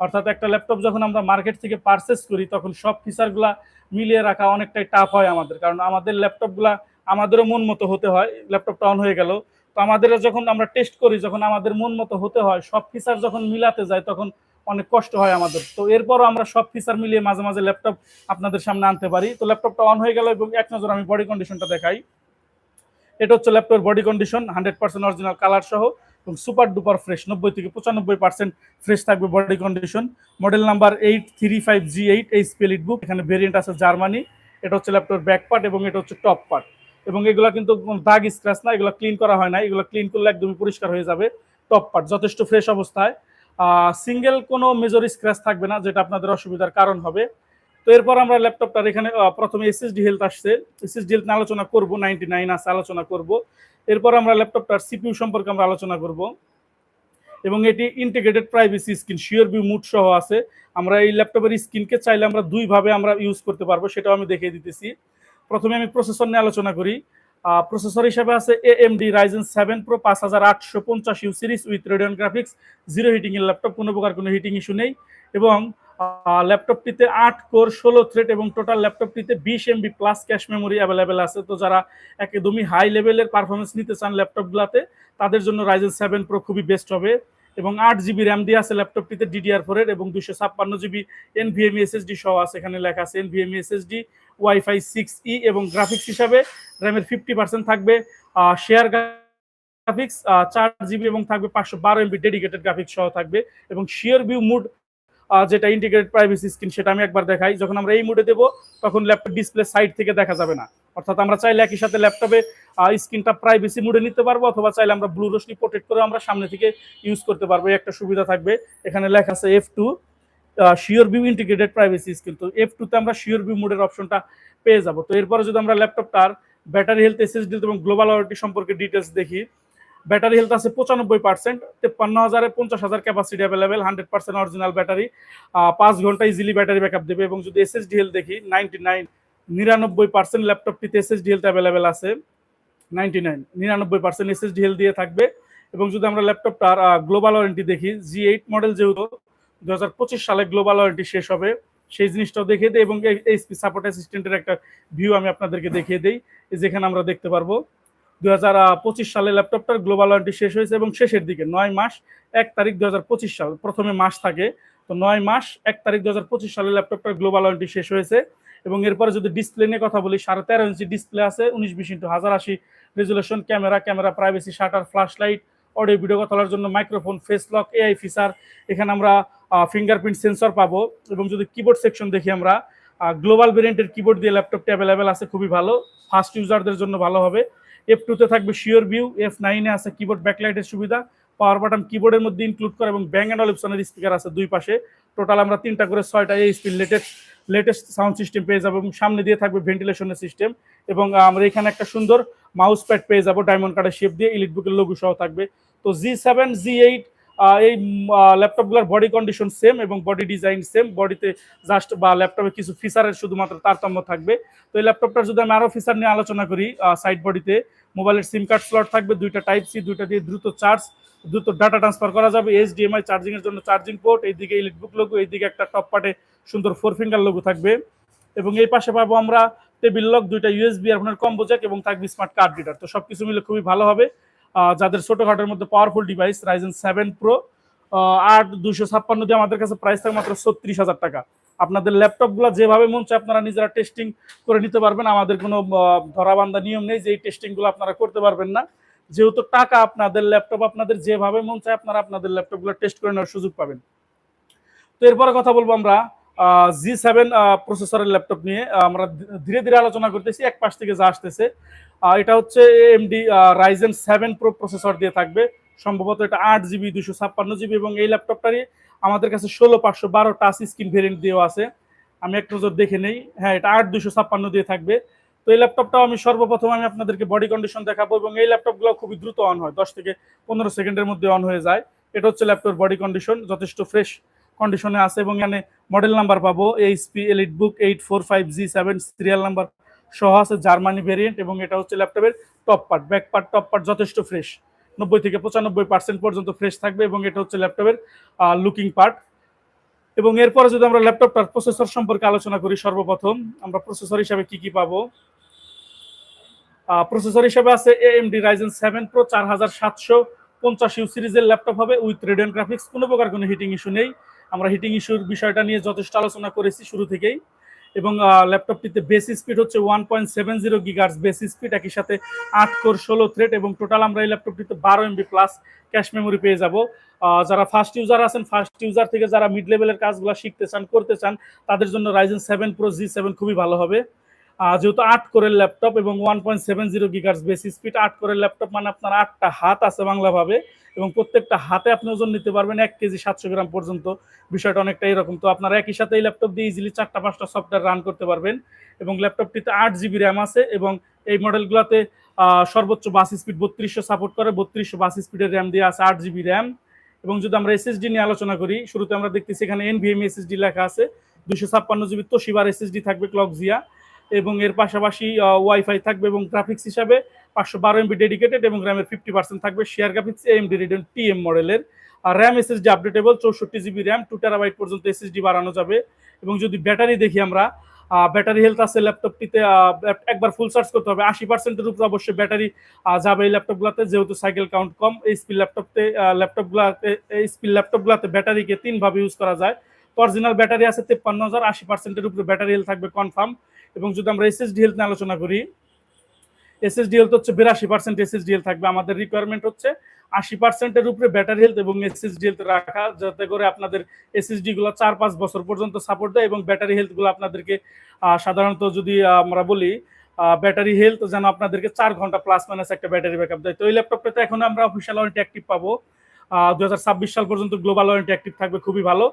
A: অর্থাৎ একটা ল্যাপটপ যখন আমরা মার্কেট থেকে পারচেস করি তখন সব ফিচারগুলা মিলিয়ে রাখা অনেকটাই টাফ হয় আমাদের, কারণ আমাদের ল্যাপটপগুলা আমাদেরও মন মতো হতে হয়। ল্যাপটপটা অন হয়ে গেল, তো আমাদের যখন আমরা টেস্ট করি, যখন আমাদের মন মতো হতে হয়, সব ফিচার যখন মিলাতে যায় তখন অনেক কষ্ট হয় আমাদের। তো এরপরও আমরা সব ফিচার মিলিয়ে মাঝে মাঝে ল্যাপটপ আপনাদের সামনে আনতে পারি। তো ল্যাপটপটা অন হয়ে গেল এবং এক নজর আমি বডি কন্ডিশনটা দেখাই। এটা হচ্ছে ল্যাপটপের বডি কন্ডিশন, 100% অরিজিনাল কালার সহ এবং সুপার ডুপার ফ্রেশ, 90 থেকে 95% ফ্রেশ থাকবে body condition. Model number 835G8 HP EliteBook, এখানে ভেরিয়েন্ট আছে জার্মানি। এটা হচ্ছে ল্যাপটপের ব্যাক পার্ট এবং এটা হচ্ছে টপ পার্ট। এবং এগুলো কিন্তু দাগ স্ক্র্যাচ না, এগুলো ক্লিন করা হয় না, এগুলো ক্লিন করলে একদমই পরিষ্কার হয়ে যাবে। টপ পার্ট যথেষ্ট ফ্রেশ অবস্থায়, সিঙ্গেল কোনো মেজর স্ক্র্যাচ থাকবে না, যেটা আপনাদের অসুবিধার কারণ হবে। তো এরপর আমরা ল্যাপটপটার এখানে প্রথমে এসএসডি হেলথ আসছে, এসএসডি হেলথ নিয়ে আলোচনা করব, 99 আছে আলোচনা করব। এরপর আমরা ল্যাপটপটার সিপিইউ সম্পর্কে আমরা আলোচনা করব এবং এটি integrated privacy screen sure view mode সহ আছে। আমরা এই ল্যাপটপের স্ক্রিনকে চাইলে আমরা দুইভাবে আমরা ইউজ করতে পারবো, সেটাও আমি দেখিয়ে দিতেছি। প্রথমে আমি প্রসেসর নিয়ে আলোচনা করি। প্রসেসর হিসাবে আছে AMD Ryzen 7 Pro 5850U series with Radeon graphics, zero heating এর ল্যাপটপ, কোনো প্রকার কোনো হিটিং ইস্যু নেই। এবং ল্যাপটপটিতে 8 কোর 16 থ্রেড এবং টোটাল ল্যাপটপটিতে 20 MB plus cache memory available আছে। তো যারা একদমই হাই লেভেলের পারফরমেন্স নিতে চান ল্যাপটপগুলোতে, তাদের জন্য Ryzen 7 Pro খুবই বেস্ট হবে। এবং 8GB র্যাম দিয়ে আছে ল্যাপটপটিতে DDR4 এর, এবং 256GB NVMe SSD সহ আছে, এখানে লেখা আছে NVMe SSD, ওয়াইফাই 6E, এবং গ্রাফিক্স হিসাবে র্যামের 50% থাকবে শেয়ার গ্রাফিক্স 4GB, এবং থাকবে 512 MB ডেডিকেটেড গ্রাফিক্স সহ থাকবে। এবং শিওর ভিউ মুড যেটা ইন্টিগ্রেটেড প্রাইভেসি স্ক্রিন, সেটা আমি একবার দেখাই। যখন আমরা এই মুডে দেবো তখন ল্যাপটপ ডিসপ্লে সাইড থেকে দেখা যাবে না, অর্থাৎ আমরা চাইলে একই সাথে ল্যাপটপে স্ক্রিনটা প্রাইভেসি মুডে নিতে পারবো, অথবা চাইলে আমরা ব্লু রোশনি প্রোটেক্ট করে আমরা সামনে থেকে ইউজ করতে পারবো, একটা সুবিধা থাকবে। এখানে লেখা আছে F2 sure view integrated privacy screen. তো F2 তে আমরা শিওর ভিউ মোডের অপশনটা পেয়ে যাব। তো এরপরে যদি আমরা ল্যাপটপটার ব্যাটারি হেলথ, এসএসডি এবং গ্লোবাল ওয়ারেন্টি সম্পর্কে ডিটেলস দেখি। ব্যাটারি হেলথ আছে 95%, 53,000 50,000 ক্যাপাসিটি অ্যাভেলেবেল, 100% অরিজিনাল ব্যাটারি, 5 ঘন্টা ইজিলি ব্যাটারি ব্যাকআপ দেবে। এবং যদি এসএসডি হেলথ দেখি, 99% ল্যাপটপটিতে এসএসডি হেলথ অ্যাভেলেবেল আছে, 99% এসএসডি হেলথ দিয়ে থাকবে। এবং যদি আমরা ল্যাপটপটার গ্লোবাল ওয়ারেন্টি দেখি, G8 মডেল যেহেতু 2025 সালে গ্লোবাল ওয়ারেন্টি শেষ হবে, সেই জিনিসটাও দেখিয়ে দেয়। এবং এইচপি সাপোর্ট অ্যাসিস্ট্যান্টের একটা ভিউ আমি আপনাদেরকে দেখিয়ে দিই, যেখানে আমরা দেখতে পারবো 2025 সালে ল্যাপটপটার গ্লোবাল ওয়ারেন্টি শেষ হয়েছে, এবং শেষের দিকে 9 মাস 1 তারিখ 2025 সাল, প্রথমে মাস থাকে, তো 9 মাস 1 তারিখ 2025 সালে ল্যাপটপটার গ্লোবাল ওয়ারেন্টি শেষ হয়েছে। এবং এরপরে যদি ডিসপ্লে নিয়ে কথা বলি, 13.5 ইঞ্চি ডিসপ্লে আছে, 1920x1080 resolution, camera privacy shutter, flash light, audio video কথা বলার জন্য microphone, face lock, AI feature, এখানে আমরা ফিঙ্গারপ্রিন্ট সেন্সর পাবো। এবং যদি কিবোর্ড সেকশন দেখি আমরা, গ্লোবাল ভেরিয়েন্টের কিবোর্ড দিয়ে ল্যাপটপটি অ্যাভেলেবেল আছে, খুবই ভালো, ফাস্ট ইউজারদের জন্য ভালো হবে। F2 তে থাকবে শিওর ভিউ, F9 এ আছে কিবোর্ড ব্যাকলাইটের সুবিধা, পাওয়ার বাটন কিবোর্ডের মধ্যে ইনক্লুড করে, এবং ব্যাং অ্যান্ড অলিপসনের স্পিকার আছে দুই পাশে। টোটাল আমরা 3টা করে 6টা এইচপি লেটেস্ট সাউন্ড সিস্টেম পেয়ে যাবো, এবং সামনে দিয়ে থাকবে ভেন্টিলেশনের সিস্টেম। এবং আমরা এখানে একটা সুন্দর মাউস প্যাড পেয়ে যাবো ডায়মন্ড কার্ডের শেপ দিয়ে, এলিটবুকের লোগো সহ থাকবে। তো G7 G8 এই ল্যাপটপগুলোর বডি কন্ডিশন সেম এবং বডি ডিজাইন সেম, বডিতে জাস্ট বা ল্যাপটপে কিছু ফিচারের শুধুমাত্র তারতম্য থাকবে। তো এই ল্যাপটপটার যদি আমি আরও ফিচার নিয়ে আলোচনা করি, সাইড বডিতে মোবাইলের সিম কার্ড স্লট থাকবে, 2টা টাইপ সি, 2টা দিয়ে দ্রুত ডাটা ট্রান্সফার করা যাবে, HDMI চার্জিং এর জন্য চার্জিং পোর্ট, এইদিকে এলিটবুক লোগো, এইদিকে একটা টপ পার্টে সুন্দর 4 ফিঙ্গার লোগো থাকবে। এবং এই পাশে পাবো আমরা টেবিল লক, 2টা USB ইয়ারফোনের কম্বো জ্যাক, এবং থাকবে স্মার্ট কার্ড রিডার। তো সবকিছু মিলে খুবই ভালো হবে যাদের ছোটখাটোর মধ্যে পাওয়ারফুল ডিভাইস। Ryzen 7 Pro 8256 দিয়ে আমাদের কাছে প্রাইস থাকে মাত্র 36,000 টাকা। আপনাদের ল্যাপটপগুলো যেভাবে মন চায় আপনারা নিজেরা টেস্টিং করে নিতে পারবেন, আমাদের কোনো ধরাবান্ধা নিয়ম নেই যে এই টেস্টিংগুলো আপনারা করতে পারবেন না। যেহেতু টাকা আপনাদের, ল্যাপটপ আপনাদের, যেভাবে মন চায় আপনারা আপনাদের ল্যাপটপগুলো টেস্ট করে নেওয়ার সুযোগ পাবেন। তো এরপরে কথা বলবো আমরা G7 প্রসেসরের ল্যাপটপ নিয়ে। আমরা ধীরে ধীরে আলোচনা করতেছি, এক পাশ থেকে যা আসতেছে। এটা হচ্ছে AMD Ryzen 7 Pro প্রসেসর দিয়ে থাকবে, সম্ভবত এটা 8GB 256GB, এবং এই ল্যাপটপটারই আমাদের কাছে 16512 টাচ স্ক্রিন ভেরিয়েন্ট দিয়েও আছে। আমি এক নজর দেখে নেই, হ্যাঁ এটা 8256 দিয়ে থাকবে। তো এই ল্যাপটপটাও আমি সর্বপ্রথম আমি আপনাদেরকে বডি কন্ডিশন দেখাবো, এবং এই ল্যাপটপগুলো খুবই দ্রুত অন হয়, 10 থেকে 15 সেকেন্ডের মধ্যে অন হয়ে যায়। এটা হচ্ছে ল্যাপটপের বডি কন্ডিশন, যথেষ্ট ফ্রেশ কন্ডিশনে আছে এবং এখানে মডেল নাম্বার পাবো HP EliteBook 845G7 serial number সহ আছে, জার্মানি ভেরিয়েন্ট। এবং এটা হচ্ছে ল্যাপটপের top part, back part, top part যথেষ্ট ফ্রেশ, 90 থেকে 95% পর্যন্ত ফ্রেশ থাকবে। এবং এটা হচ্ছে ল্যাপটপের লুকিং পার্ট। এবং এরপরে যদি আমরা ল্যাপটপটার প্রসেসর সম্পর্কে আলোচনা করি, সর্বপ্রথম আমরা প্রসেসর হিসাবে কি কি পাবো। প্রসেসর হিসাবে আছে AMD Ryzen 7 Pro 4750 সিরিজের ল্যাপটপ হবে উইথ রেডিয়ন গ্রাফিক্স। কোনো প্রকার কোনো হিটিং ইস্যু নেই। আমরা হিটিং ইস্যুর বিষয়টা নিয়ে যথেষ্ট আলোচনা করেছি শুরু থেকেই। এবং ল্যাপটপটিতে বেস স্পিড হচ্ছে 1.70 গিগাহার্টজ বেস স্পিড, একই সাথে 8 কোর 16 থ্রেড। এবং টোটাল আমরা এই ল্যাপটপটিতে 12 MB প্লাস ক্যাশ মেমোরি পেয়ে যাব। যারা ফার্স্ট ইউজার আছেন, ফার্স্ট ইউজার থেকে যারা মিড লেভেলের কাজগুলো শিখতে চান, করতে চান, তাদের জন্য Ryzen 7 Pro G7 খুবই ভালো হবে। যেহেতু 8 কোরের ল্যাপটপ এবং 1.70 গিগাহার্টজ বেস স্পিড, 8 কোরের ল্যাপটপ মানে আপনার 8টা হাত আছে বাংলাভাবে, এবং প্রত্যেকটা হাতে আপনি ওজন নিতে পারবেন 1 কেজি 700 গ্রাম পর্যন্ত। বিষয়টা অনেকটা এরকম। তো আপনারা একই সাথে এই ল্যাপটপ দিয়ে ইজিলি 4টা 5টা সফটওয়্যার রান করতে পারবেন। এবং ল্যাপটপটিতে 8 GB র্যাম আছে এবং এই মডেলগুলোতে সর্বোচ্চ বাস স্পিড 3200 সাপোর্ট করে। 3200 বাস স্পিডের র্যাম দিয়ে আছে, 8 GB র্যাম। এবং যদি আমরা এসএসডি নিয়ে আলোচনা করি, শুরুতে আমরা দেখতেছি এখানে NVMe এসএসডি লেখা আছে, 256 GB তোশিবার এসএসডি থাকবে ক্লক জিয়া। এবং এর পাশাপাশি ওয়াইফাই থাকবে। এবং গ্রাফিক্স হিসাবে 512 MB ডেডিকেটেড এবং র্যামের 50% থাকবে share graphics AMD Radeon TM মডেলের। আর RAM SSD updatable, 64 GB RAM, 2 TB পর্যন্ত এসএসডি বাড়ানো যাবে। এবং যদি ব্যাটারি দেখি আমরা, ব্যাটারি হেলথ আছে ল্যাপটপটিতে, একবার ফুল চার্জ করতে হবে, 80%-এর উপরে অবশ্যই ব্যাটারি যাবে এই ল্যাপটপগুলোতে, যেহেতু সাইকেল কাউন্ট কম। এই স্পিড ল্যাপটপগুলোতে ব্যাটারিকে 3 ভাবে ইউজ করা যায়। অরিজিনাল ব্যাটারি আছে 53,000, 80%-এর উপরে ব্যাটারি হেলথ থাকবে কনফার্ম। এবং যদি আমরা এসএসডি হেলথ নিয়ে আলোচনা করি, এসএসডি হেলথ হচ্ছে 82% এসএসডি হেলথ থাকবে। আমাদের রিকোয়ারমেন্ট হচ্ছে 80%-এর উপরে ব্যাটারি হেলথ এবং এসএসডি হেলথ রাখা, যাতে করে আপনাদের এসএসডি গুলো 4-5 বছর পর্যন্ত সাপোর্ট দেয়। এবং ব্যাটারি হেলথ গুলো আপনাদেরকে সাধারণত যদি আমরা বলি, ব্যাটারি হেলথ যেন আপনাদেরকে 4 ঘন্টা প্লাস মাইনাস একটা ব্যাটারি ব্যাকআপ দেয়। তো এই ল্যাপটপটাতে এখন আমরা অফিসিয়াল ওয়ারেন্টি অ্যাক্টিভ পাবো, 2026 সাল পর্যন্ত গ্লোবাল ওয়ারেন্টি অ্যাক্টিভ থাকবে, খুবই ভালো।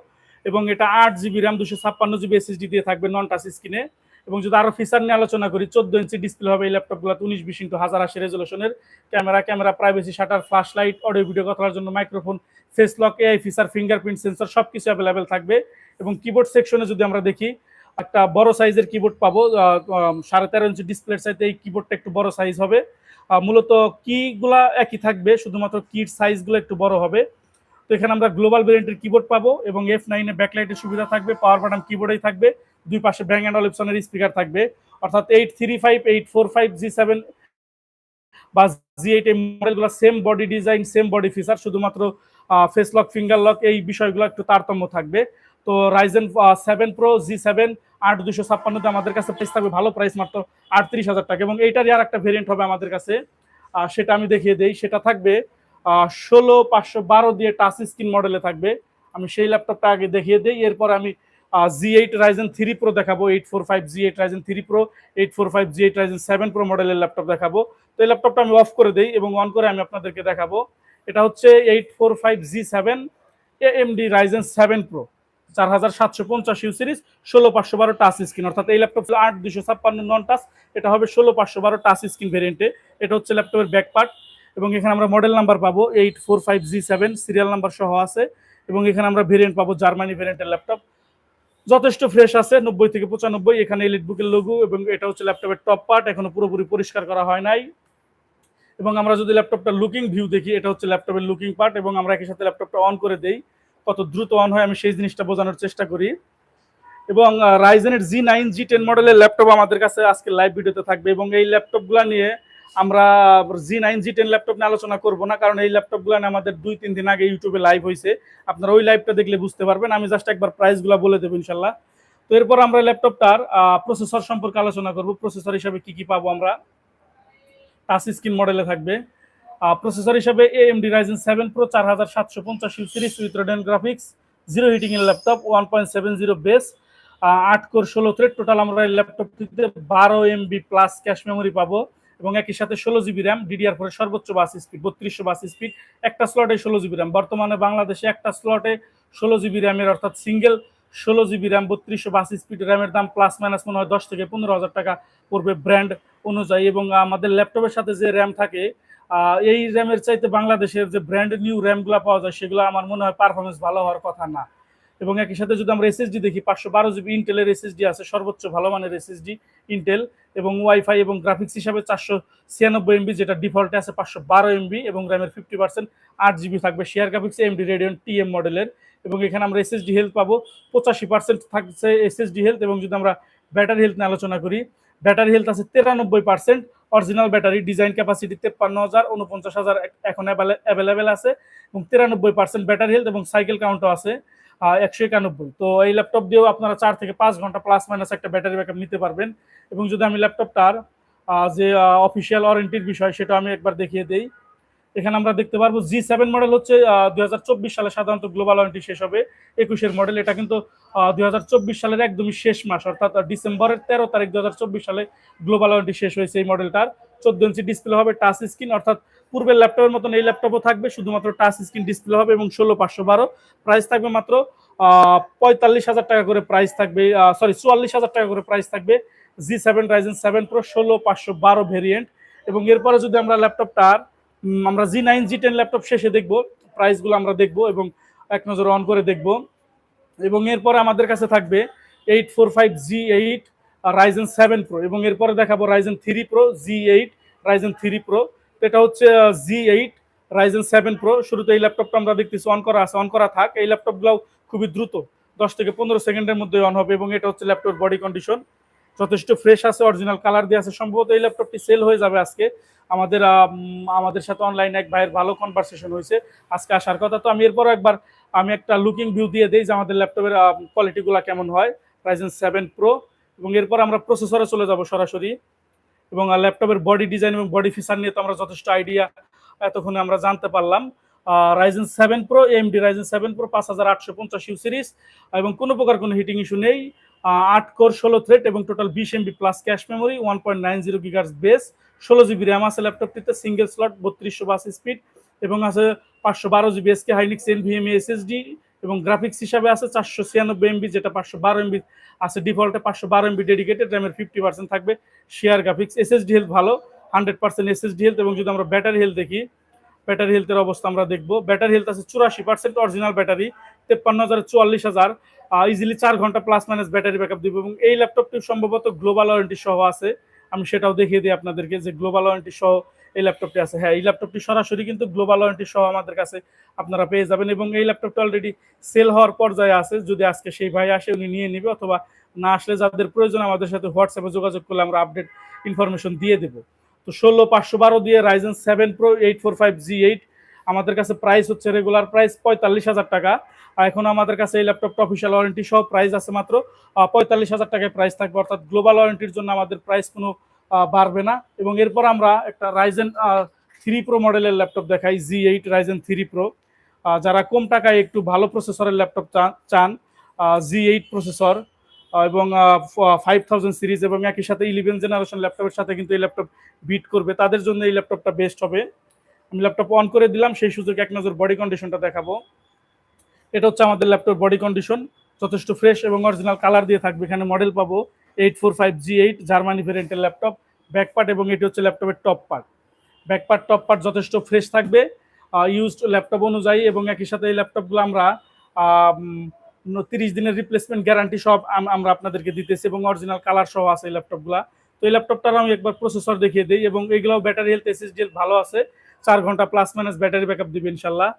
A: এবং এটা 8 GB র্যাম, 256 GB এসএসডি দিয়ে থাকবে নন টাচ স্ক্রিনে। এবং যদি আরো ফিচার নিয়ে আলোচনা করি, 14 ইঞ্চি ডিসপ্লে হবে এই ল্যাপটপগুলোতে, 1920x1080 রেজলিউশনের। Camera, privacy shutter, flash light, audio video কথা বলার জন্য microphone, face lock, AI feature, fingerprint sensor সবকিছু অ্যাভেলেবেল থাকবে। এবং কিবোর্ড সেকশনে যদি আমরা দেখি, একটা বড় সাইজের কিবোর্ড পাবো, 13.5 ইঞ্চি ডিসপ্লের চাইতে এই কিবোর্ডটা একটু বড় সাইজ হবে। মূলত কিগুলা একই থাকবে, শুধুমাত্র কির সাইজগুলো একটু বড় হবে। তো এখানে আমরা গ্লোবাল ভেরিয়েন্টের কিবোর্ড পাবো এবং F9 এ ব্যাকলাইটের সুবিধা থাকবে, পাওয়ার বাটন কিবোর্ডেই থাকবে, দুই পাশে ব্যাং অ্যান্ড অলিপসনের স্পিকার থাকবে। অর্থাৎ 835, 845, G7 বা G8 এই মডেলগুলো same body design, same body feature, শুধুমাত্র ফেস লক, ফিঙ্গার লক এই বিষয়গুলো একটু তারতম্য থাকবে। তো Ryzen 7 Pro G7 8256 আমাদের কাছে প্রাইস থাকবে, ভালো প্রাইস, মাত্র 38,000 টাকা। এবং এইটারই আর একটা ভেরিয়েন্ট হবে আমাদের কাছে, সেটা আমি দেখিয়ে দেই। সেটা থাকবে 16512 দিয়ে টাচ স্ক্রিন মডেলে থাকবে। আমি সেই ল্যাপটপটা আগে দেখিয়ে দিই, এরপর আমি G8 Ryzen 3 Pro দেখাবো, 845 G8 Ryzen 3 Pro, 845 G8 Ryzen 7 Pro মডেলের ল্যাপটপ দেখাবো। তো এই ল্যাপটপটা আমি অফ করে দেই এবং অন করে আমি আপনাদেরকে দেখাবো। এটা হচ্ছে 845 G7 AMD Ryzen 7 Pro 4750 series, 16512 touch screen. অর্থাৎ এই ল্যাপটপ 8256 নন টাচ, এটা হবে 16512 টাচ স্ক্রিন ভেরিয়েন্টে। এটা হচ্ছে ল্যাপটপের ব্যাক পার্ট। এবং এখানে আমরা মডেল নাম্বার পাবো 845 G7 সিরিয়াল নাম্বার সহ আছে। এবং এখানে আমরা ভেরিয়েন্ট পাবো জার্মানি ভেরিয়েন্টের ল্যাপটপ, যথেষ্ট ফ্রেশ আছে, 90 থেকে 95। এখানে এলিটবুকের লোগো এবং এটা হচ্ছে ল্যাপটপের টপ পার্ট, এখনো পুরোপুরি পরিষ্কার করা হয় নাই। এবং আমরা যদি ল্যাপটপটা লুকিং ভিউ দেখি, এটা হচ্ছে ল্যাপটপের লুকিং পার্ট। এবং আমরা একই সাথে ল্যাপটপটা অন করে দেই, কত দ্রুত অন হয় আমি সেই জিনিসটা বোঝানোর চেষ্টা করি। এবং রাইজেনের G9 G10 মডেলের ল্যাপটপ আমাদের কাছে আজকে লাইভ ভিডিওতে থাকবে। এবং এই ল্যাপটপগুলো নিয়ে আমরা G9 G10 ল্যাপটপ নিয়ে আলোচনা করব না, কারণ এই ল্যাপটপগুলো নিয়ে আমাদের 2-3 দিন আগে ইউটিউবে লাইভ হয়েছে, আপনারা ওই লাইভটা দেখলে বুঝতে পারবেন। আমি জাস্ট একবার প্রাইসগুলো বলে দেবো ইনশাল্লাহ। তো এরপর আমরা ল্যাপটপটার প্রসেসর সম্পর্কে আলোচনা করব। প্রসেসর হিসাবে কি কি পাবো আমরা, টাচ স্ক্রিন মডেলে থাকবে। প্রসেসর হিসাবে AMD Ryzen 7 Pro 4750 series with Radeon graphics, zero heating এর laptop, 1.70 base, 8 core 16 thread. Total আমরা এই ল্যাপটপটিতে 12 MB প্লাস ক্যাশ মেমোরি পাবো এবং একই সাথে 16 GB র্যাম, DDR4 এর সর্বোচ্চ বাস স্পিড 3200 বাস স্পিড, একটা স্লটে 16 GB র্যাম। বর্তমানে বাংলাদেশে একটা স্লটে 16 GB র্যামের, অর্থাৎ single 16 GB RAM 3200 bus speed র্যামের দাম প্লাস মাইনাস মনে হয় 10 থেকে 15,000 টাকা পড়বে ব্র্যান্ড অনুযায়ী। এবং আমাদের ল্যাপটপের সাথে যে র্যাম থাকে, এই র্যামের চাইতে বাংলাদেশের যে ব্র্যান্ড নিউ র্যামগুলো পাওয়া যায়, সেগুলো আমার মনে হয় পারফরমেন্স ভালো হওয়ার কথা না। এবং একই সাথে যদি আমরা এসএসডি দেখি 512 জিবি ইন্টেলের এসএসডি আছে, সর্বোচ্চ ভালো মানের এসএসডি ইন্টেল, এবং ওয়াইফাই এবং গ্রাফিক্স হিসাবে 496 MB, যেটা ডিফল্টে আছে 512 MB, এবং র্যামের 50% 8 জিবি থাকবে। Share graphics MD Radeon TM মডেলের, এবং এখানে আমরা এসএসডি হেলথ পাবো 85% থাকছে এসএসডি হেলথ। এবং যদি আমরা ব্যাটারি হেলথ নিয়ে আলোচনা করি, ব্যাটারি হেলথ আছে 93%, অরিজিনাল ব্যাটারি, ডিজাইন ক্যাপাসিটি 53,000, 49,000 এখন অ্যাভেলেবেল আছে, এবং 93% ব্যাটারি হেলথ, এবং সাইকেল কাউন্টও আছে 191। তো এই ল্যাপটপ দিয়েও আপনারা 4 থেকে 5 ঘন্টা প্লাস মাইনাস একটা ব্যাটারি ব্যাকআপ নিতে পারবেন। এবং যদি আমি ল্যাপটপটার যে অফিসিয়াল ওয়ারেন্টির বিষয় সেটা আমি একবার দেখিয়ে দেই। এখানে আমরা দেখতে পারবো G7 মডেল হচ্ছে 2024 সালে সাধারণত গ্লোবাল ওয়ারেন্টি শেষ হবে। 21-এর মডেল, এটা কিন্তু 2024 সালের একদমই শেষ মাস, অর্থাৎ ডিসেম্বরের 13 তারিখ 2024 সালে গ্লোবাল ওয়ারেন্টি শেষ হয়েছে এই মডেলটার। 14 ইঞ্চি ডিসপ্লে হবে, টাচ স্ক্রিন, অর্থাৎ পূর্বের ল্যাপটপের মতন এই ল্যাপটপও থাকবে, শুধুমাত্র টাচ স্ক্রিন ডিসপ্লে হবে, এবং 16,512 প্রাইস থাকবে মাত্র 45,000 টাকা করে প্রাইস থাকবে, 44,000 টাকা করে প্রাইস থাকবে। G7 Ryzen 7 Pro 16,512 variant. এবং এরপরে যদি আমরা ল্যাপটপটার আমরা G9 G10 ল্যাপটপ শেষে দেখবো, প্রাইসগুলো আমরা দেখবো এবং এক নজর অন করে দেখবো। এবং এরপরে আমাদের কাছে থাকবে 845G8 Ryzen 7 Pro, এবং এরপরে দেখাবো Ryzen 3 Pro G8 Ryzen 3 Pro। তো এটা হচ্ছে G8 Ryzen 7 Pro। শুরুতে এই ল্যাপটপটা আমরা দেখতেছি অন করা আছে, অন করা থাক। এই ল্যাপটপগুলো খুবই দ্রুত 10 থেকে 15 সেকেন্ডের মধ্যে অন হবে। এবং এটা হচ্ছে ল্যাপটপ বডি কন্ডিশন যথেষ্ট ফ্রেশ আছে, অরিজিনাল কালার দিয়ে আছে। সম্ভবত এই ল্যাপটপটি সেল হয়ে যাবে আজকে। আমাদের সাথে অনলাইনে এক ভাইয়ের ভালো কনভারসেশন হয়েছে, আজকে আসার কথা। তো আমি এরপর একবার আমি একটা লুকিং ভিউ দিয়ে দেই যে আমাদের ল্যাপটপের কোয়ালিটিগুলো কেমন হয়, Ryzen 7 Pro। এবং এরপর আমরা প্রসেসরে চলে যাব সরাসরি। এবং ল্যাপটপের বডি ডিজাইন এবং বডি ফিচার নিয়ে তো আমরা যথেষ্ট আইডিয়া এতক্ষণে আমরা জানতে পারলাম। Ryzen 7 Pro AMD Ryzen 7 Pro 5850 series, এবং কোনো প্রকার কোনো হিটিং ইস্যু নেই। 8 কোর 16 থ্রেড, এবং total 20 MB plus cache memory, 1.90 GHz base, 16 GB RAM আছে ল্যাপটপটিতে, সিঙ্গেল স্লট 3200 বাস স্পিড, এবং আছে 512 GB SK Hynix NVMe SSD, এবং গ্রাফিক্স হিসাবে আছে 496 MB, যেটা 512 MB আছে ডিফল্টে, 512 MB ডেডিকেটেড, র্যামের 50% থাকবে। শেয়ার গ্রাফিক্স, SSD হেলথ ভালো, 100% SSD হেলথ। এবং যদি আমরা ব্যাটারি হেলথ দেখি, ব্যাটারি হেলথের অবস্থা আমরা দেখবো। ব্যাটারি হেলথ আছে 84%, অরিজিনাল ব্যাটারি 53,000 44,000, ইজিলি 4 ঘন্টা প্লাস মাইনাস ব্যাটারি ব্যাকআপ দিব। এবং এই ল্যাপটপটি সম্ভবত গ্লোবাল ওয়ারেন্টি সহ আছে, আমি সেটাও দেখিয়ে দিই আপনাদেরকে যে গ্লোবাল ওয়ারেন্টি সহ এই ল্যাপটপটি আছে। হ্যাঁ, এই ল্যাপটপটি সরাসরি কিন্তু গ্লোবাল ওয়ারেন্টি সহ আমাদের কাছে আপনারা পেয়ে যাবেন। এবং এই ল্যাপটপটা অলরেডি সেল হওয়ার পর্যায়ে আছে, যদি আজকে সেই ভাই আসে উনি নিয়ে নেবে, অথবা না আসলে যাদের প্রয়োজন আমাদের সাথে হোয়াটসঅ্যাপে যোগাযোগ করলে আমরা আপডেট ইনফরমেশন দিয়ে দেবো। তো 16,512 দিয়ে Ryzen 7 Pro 845G8 আমাদের কাছে প্রাইস হচ্ছে রেগুলার প্রাইস 45,000 টাকা। আর এখন আমাদের কাছে এই ল্যাপটপটা অফিসিয়াল ওয়ারেন্টি সহ প্রাইস আছে মাত্র 45,000 টাকায় প্রাইস থাকবে, অর্থাৎ গ্লোবাল ওয়ারেন্টির জন্য আমাদের প্রাইস কোনো বাড়বে না। এবং এরপর আমরা একটা Ryzen 3 Pro মডেলের ল্যাপটপ দেখাই, G8 Ryzen 3 Pro। যারা কম টাকায় একটু ভালো প্রসেসরের ল্যাপটপ চান, G8 প্রসেসর এবং 5000 সিরিজ, এবং একই সাথে 11 জেনারেশন ল্যাপটপের সাথে কিন্তু এই ল্যাপটপ বিট করবে, তাদের জন্য এই ল্যাপটপটা বেস্ট হবে। আমি ল্যাপটপ অন করে দিলাম, সেই সুযোগে এক নজর বডি কন্ডিশনটা দেখাবো। এটা হচ্ছে আমাদের ল্যাপটপ বডি কন্ডিশন, যথেষ্ট ফ্রেশ এবং অরিজিনাল কালার দিয়ে থাকবে। এখানে মডেল পাবো 845G8 জার্মানি ভেরিয়েন্টের ল্যাপটপ, ব্যাকপার্ট, এবং এটি হচ্ছে ল্যাপটপের top part. Back part top part যথেষ্ট ফ্রেশ থাকবে ইউজড ল্যাপটপ অনুযায়ী। এবং একই সাথে এই ল্যাপটপগুলো আমরা 30 দিনের রিপ্লেসমেন্ট গ্যারান্টি সব আমরা আপনাদেরকে দিতেছি, এবং অরিজিনাল কালার সহ আছে এই ল্যাপটপগুলো। তো এই ল্যাপটপটার আমি একবার প্রসেসর দেখিয়ে দিই, এবং এইগুলো ব্যাটারি হেলথ SSD হেলথ ভালো আছে, 4 ঘন্টা প্লাস মাইনাস ব্যাটারি ব্যাকআপ দিবে ইনশাল্লাহ।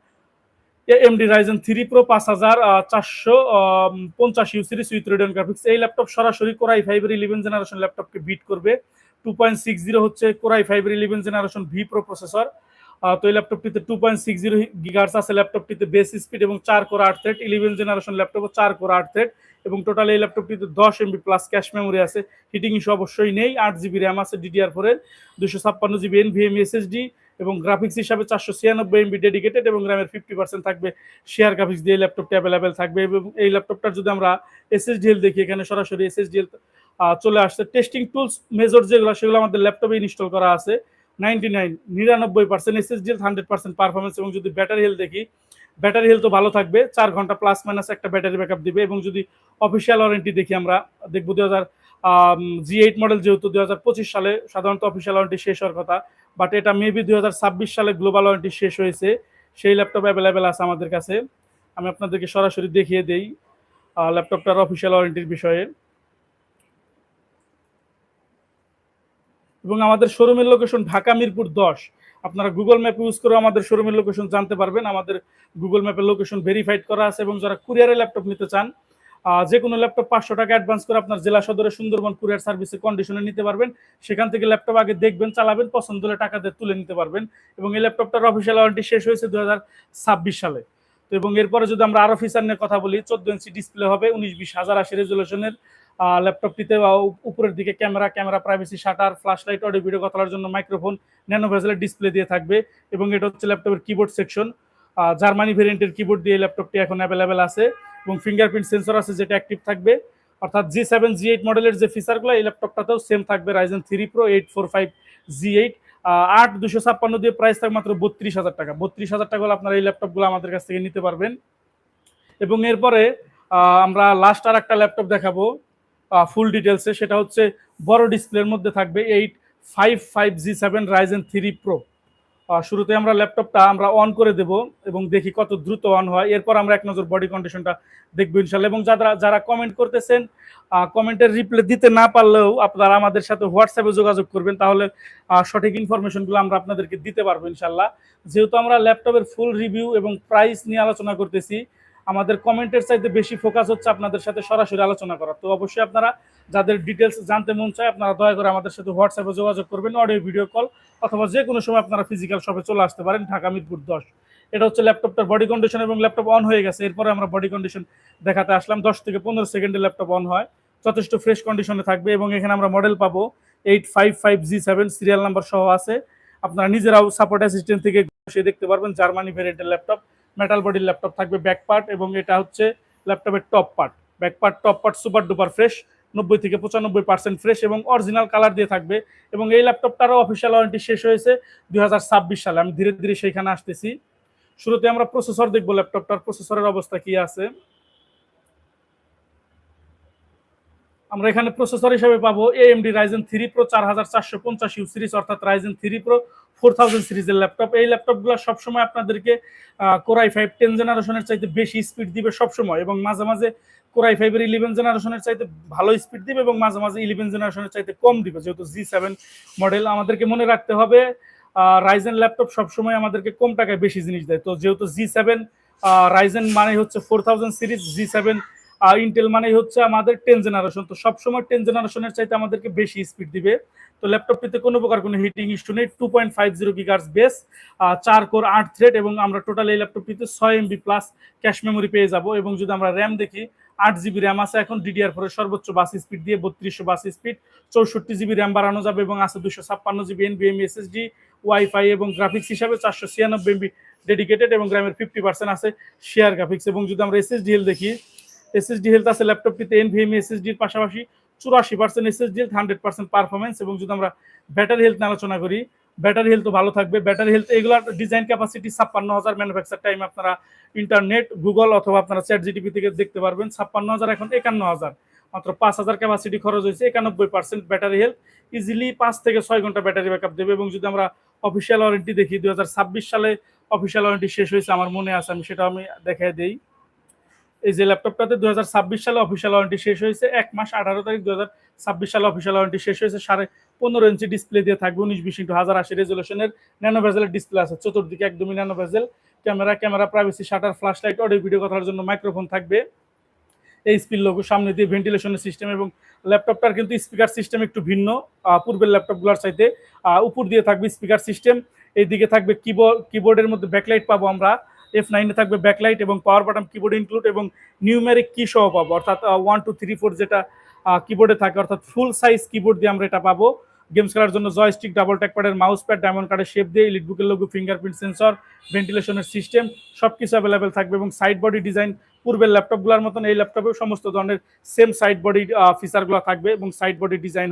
A: AMD Ryzen 3 Pro 5450 series with Radeon graphics. এই ল্যাপটপ সরাসরি Core i5 এর 11 জেনারেশন ল্যাপটপকে বিট করবে। 2.60 হচ্ছে Core i5 এর 11 জেনারেশন V Pro প্রসেসর। তো এই ল্যাপটপটিতে 2.60 গিগাহার্টজ আছে, ল্যাপটপটিতে বেস স্পিড, এবং 4 core 8 thread, 11 generation laptop 4 core 8 thread, এবং টোটাল এই ল্যাপটপটিতে 10 MB প্লাস ক্যাশ মেমোরি আছে। হিটিং ইস্যু অবশ্যই নেই। 8 GB র্যাম আছে DDR4 এর, 256 GB NVMe SSD, এবং গ্রাফিক্স হিসাবে 496 MB ডেডিকেটেড, এবং র্যামের 50% থাকবে। শেয়ার গ্রাফিক্স দিয়ে ল্যাপটপটি অ্যাভেলেবেল থাকবে। এবং এই ল্যাপটপটার যদি আমরা SSD হেলথ দেখি, এখানে সরাসরি SSD হেলথ চলে আসছে। টেস্টিং টুলস মেজর যেগুলো সেগুলো আমাদের ল্যাপটপে ইনস্টল করা আছে। 99% SSD হেলথ, 100% পারফরমেন্স। এবং যদি ব্যাটারি হেলথ দেখি, ব্যাটারি হেলথ ভালো থাকবে, 4 ঘন্টা প্লাস মাইনাস একটা ব্যাটারি ব্যাকআপ দিবে। এবং যদি অফিসিয়াল ওয়ারেন্টি দেখি, আমরা দেখবো G8 মডেল যেহেতু 2025 সালে সাধারণত অফিসিয়াল ওয়ারেন্টি শেষ হওয়ার কথা, বাট এটা মেবি 2026 সালে গ্লোবাল ওয়ারেন্টি শেষ হয়েছে, সেই ল্যাপটপ অ্যাভেলেবেল আছে আমাদের কাছে। আমি আপনাদেরকে সরাসরি দেখিয়ে দেই ল্যাপটপটার অফিসিয়াল ওয়ারেন্টির বিষয়ে। এবং আমাদের শোরুমের লোকেশন ঢাকা মিরপুর 10। আপনারা গুগল ম্যাপ ইউজ করে আমাদের শোরুমের লোকেশন জানতে পারবেন। আমাদের গুগল ম্যাপের লোকেশন ভেরিফাইড করা আছে। এবং যারা কুরিয়ারে ল্যাপটপ নিতে চান, যে কোনো ল্যাপটপ 500 টাকা অ্যাডভান্স করে আপনার জেলা সদরে সুন্দরবন কুরিয়ার সার্ভিসে কন্ডিশনে নিতে পারবেন। সেখান থেকে ল্যাপটপ আগে দেখবেন, চালাবেন, পছন্দ হলে টাকা দিয়ে তুলে নিতে পারবেন। এবং এই ল্যাপটপটার অফিসিয়াল ওয়ারেন্টি শেষ হয়েছে 2026 সালে। তো এবং এরপরে যদি আমরা আরও ফিচার নিয়ে কথা বলি, 14 ইঞ্চি ডিসপ্লে হবে, 19-20 1080 রেজুলেশনের। ল্যাপটপটিতে উপরের দিকে camera privacy shutter, flash light, audio video কথা বলার জন্য মাইক্রোফোন, ন্যানো ভেজেলের ডিসপ্লে দিয়ে থাকবে। এবং এটা হচ্ছে ল্যাপটপের কিবোর্ড সেকশন। জার্মানি ভেরিয়েন্টের কিবোর্ড দিয়ে ল্যাপটপটি এখন অ্যাভেলেবেল আছে। এবং ফিঙ্গারপ্রিন্ট সেন্সর আছে যেটা অ্যাক্টিভ থাকবে। অর্থাৎ G7 G8 মডেলের যে ফিচারগুলো এই ল্যাপটপটাতেও সেম থাকবে। Ryzen 3 Pro 845 G8 8256 দিয়ে প্রাইস থাকবে মাত্র 32,000 টাকা। 32,000 টাকা হলে আপনারা এই ল্যাপটপগুলো আমাদের কাছ থেকে নিতে পারবেন। এবং এরপরে আমরা লাস্ট আর একটা ল্যাপটপ দেখাবো ফুল ডিটেলসে। সেটা হচ্ছে বড় ডিসপ্লের মধ্যে থাকবে 855 G7 Ryzen 3 Pro। শুরুতে আমরা ল্যাপটপটা আমরা অন করে দেব এবং দেখি কত দ্রুত অন হয়। এরপর আমরা এক নজর বডি কন্ডিশনটা দেখবো ইনশাল্লাহ। এবং যারা কমেন্ট করতেছেন, কমেন্টের রিপ্লাই দিতে না পারলেও আপনারা আমাদের সাথে হোয়াটসঅ্যাপে যোগাযোগ করবেন, তাহলে সঠিক ইনফরমেশনগুলো আমরা আপনাদেরকে দিতে পারবো ইনশাল্লাহ। যেহেতু আমরা ল্যাপটপের ফুল রিভিউ এবং প্রাইস নিয়ে আলোচনা করতেছি, আমাদের কমেন্টের চাইতে বেশি ফোকাস হচ্ছে আপনাদের সাথে সরাসরি আলোচনা করা। তো অবশ্যই আপনারা যাদের ডিটেলস জানতে মন চায়, আপনারা দয়া করে আমাদের সাথে হোয়াটসঅ্যাপে যোগাযোগ করবেন, অডিও ভিডিও কল, অথবা যে কোনো সময় আপনারা ফিজিক্যাল শপে চলে আসতে পারেন, ঢাকা মিরপুর 10। এটা হচ্ছে ল্যাপটপটার বডি কন্ডিশন। এবং ল্যাপটপ অন হয়ে গেছে। এরপরে আমরা বডি কন্ডিশন দেখাতে আসলাম। 10 থেকে 15 সেকেন্ডে ল্যাপটপ অন হয়, যথেষ্ট ফ্রেশ কন্ডিশনে থাকবে। এবং এখানে আমরা মডেল পাবো 855 G7, সিরিয়াল নাম্বার সহ আছে। আপনারা নিজেরাও সাপোর্ট অ্যাসিস্ট্যান্ট থেকে বসে দেখতে পারবেন। জার্মানি ভেরিয়েন্টের ল্যাপটপ, মেটাল বডির ল্যাপটপ থাকবে ব্যাক পার্ট। এবং এটা হচ্ছে ল্যাপটপের top part. Back part, top part super duper fresh, 90 থেকে 95% ফ্রেশ এবং অরিজিনাল কালার দিয়ে থাকবে। এবং এই ল্যাপটপটারও অফিসিয়াল ওয়ারেন্টি শেষ হয়েছে 2026 সালে। আমি ধীরে ধীরে সেইখানে আসতেছি। শুরুতে আমরা প্রসেসর দেখবো, ল্যাপটপটার প্রসেসরের অবস্থা কি আছে। আমরা এখানে প্রসেসর হিসেবে পাবো AMD Ryzen 3 Pro 4450U series, অর্থাৎ Ryzen 3 Pro 4000 সিরিজের ল্যাপটপ। এই ল্যাপটপগুলো সবসময় আপনাদেরকে Core i5 10 জেনারেশনের চাইতে বেশি স্পিড দিবে সবসময়। এবং মাঝে মাঝে Core i5 এর 11 জেনারেশনের চাইতে ভালো স্পিড দিবে এবং মাঝে মাঝে 11 জেনারেশনের চাইতে কম দিবে। যেহেতু G7 মডেল, আমাদেরকে মনে রাখতে হবে রাইজেন ল্যাপটপ সবসময় আমাদেরকে কম টাকায় বেশি জিনিস দেয়। তো যেহেতু G7 রাইজেন মানে হচ্ছে 4000 সিরিজ, G7 ইন্টেল মানেই হচ্ছে আমাদের 10 জেনারেশন। তো সবসময় 10 জেনারেশনের চাইতে আমাদেরকে বেশি স্পিড দিবে। তো ল্যাপটপটিতে কোনো প্রকার কোনো হিটিং ইস্যু নেই। 2.50 গিগাহার্টজ বেস, 4 কোর 8 থ্রেড। এবং আমরা টোটাল এই ল্যাপটপটিতে 6 MB প্লাস ক্যাশ মেমোরি পেয়ে যাব। এবং যদি আমরা র্যাম দেখি, 8 GB র্যাম আছে এখন DDR4 এর সর্বোচ্চ বাস স্পিড দিয়ে, 3200 বাস স্পিড। 64 GB র্যাম বাড়ানো যাবে এবং আছে 256 GB NVMe SSD, ওয়াইফাই এবং গ্রাফিক্স হিসাবে 496 MB ডেডিকেটেড। এবং র্যামের 50% আছে শেয়ার গ্রাফিক্স। এবং যদি আমরা SSD হেলথ দেখি, SSD হেলথ আছে ল্যাপটপটিতে NVMe SSD এর পাশাপাশি 84% SSD হেলথ, 100% পারফরমেন্স। এবং যদি আমরা ব্যাটারি হেলথ নিয়ে আলোচনা করি, ব্যাটারি হেলথ ভালো থাকবে। ব্যাটারি হেলথ এগুলোর ডিজাইন ক্যাপাসিটি 56,000, ম্যানুফ্যাকচার টাইম আপনারা ইন্টারনেট, গুগল অথবা আপনারা চ্যাট জিটিপি থেকে দেখতে পারবেন। 56,000 এখন 51,000, মাত্র 5,000 ক্যাপাসিটি খরচ হয়েছে। 91% ব্যাটারি হেলথ, ইজিলি 5 থেকে 6 ঘন্টা ব্যাটারি ব্যাকআপ দেবে। এবং যদি আমরা অফিসিয়াল ওয়ারেন্টি দেখি, 2026 সালে অফিসিয়াল ওয়ারেন্টি শেষ হয়েছে, আমার মনে আছে, আমি সেটা দেখাই দিই। এই যে ল্যাপটপটাতে 2026 সালে অফিসিয়াল ওয়ারেন্টি শেষ হয়েছে, 1 মাস 18 তারিখ 2026 সালে অফিসিয়াল ওয়ারেন্টি শেষ হয়েছে। 15.5 ইঞ্চি ডিসপ্লে দিয়ে থাকবে, 1920x1080 রেজুলেশনের ন্যানো ভেজেলের ডিসপ্লে আছে। চতুর্দিকে একদমই nano bezel. Camera privacy shutter, flash light, audio video কথার জন্য মাইক্রোফোন থাকবে। এইচপি লোগো সামনে দিয়ে, ভেন্টিলেশনের সিস্টেম। এবং ল্যাপটপটার কিন্তু স্পিকার সিস্টেম একটু ভিন্ন পূর্বের ল্যাপটপগুলোর চাইতে। উপর দিয়ে থাকবে স্পিকার সিস্টেম, এইদিকে থাকবে কিবোর্ডের মধ্যে ব্যাকলাইট পাবো আমরা। F9 এ থাকবে ব্যাকলাইট এবং পাওয়ার বাটন কিবোর্ড ইনক্লুড এবং নিউমেরিক কি সহ পাবো, অর্থাৎ 1 2 3 4 যেটা কিবোর্ডে থাকে, অর্থাৎ ফুল সাইজ কিবোর্ড দিয়ে আমরা এটা পাবো। গেমস খেলার জন্য জয়স্টিক, ডাবল ট্যাক প্যাডের মাউস প্যাড, ডায়মন্ড কার্ডের শেপ দিয়ে, এলিটবুকের লোগো, ফিঙ্গারপ্রিন্ট সেন্সর, ভেন্টিলেশনের সিস্টেম সবকিছু অ্যাভেলেবেল থাকবে। এবং সাইড বডি ডিজাইন পূর্বের ল্যাপটপগুলোর মতন এই ল্যাপটপেও সমস্ত ধরনের সেম সাইড বডি ফিচারগুলো থাকবে। এবং সাইড বডি ডিজাইন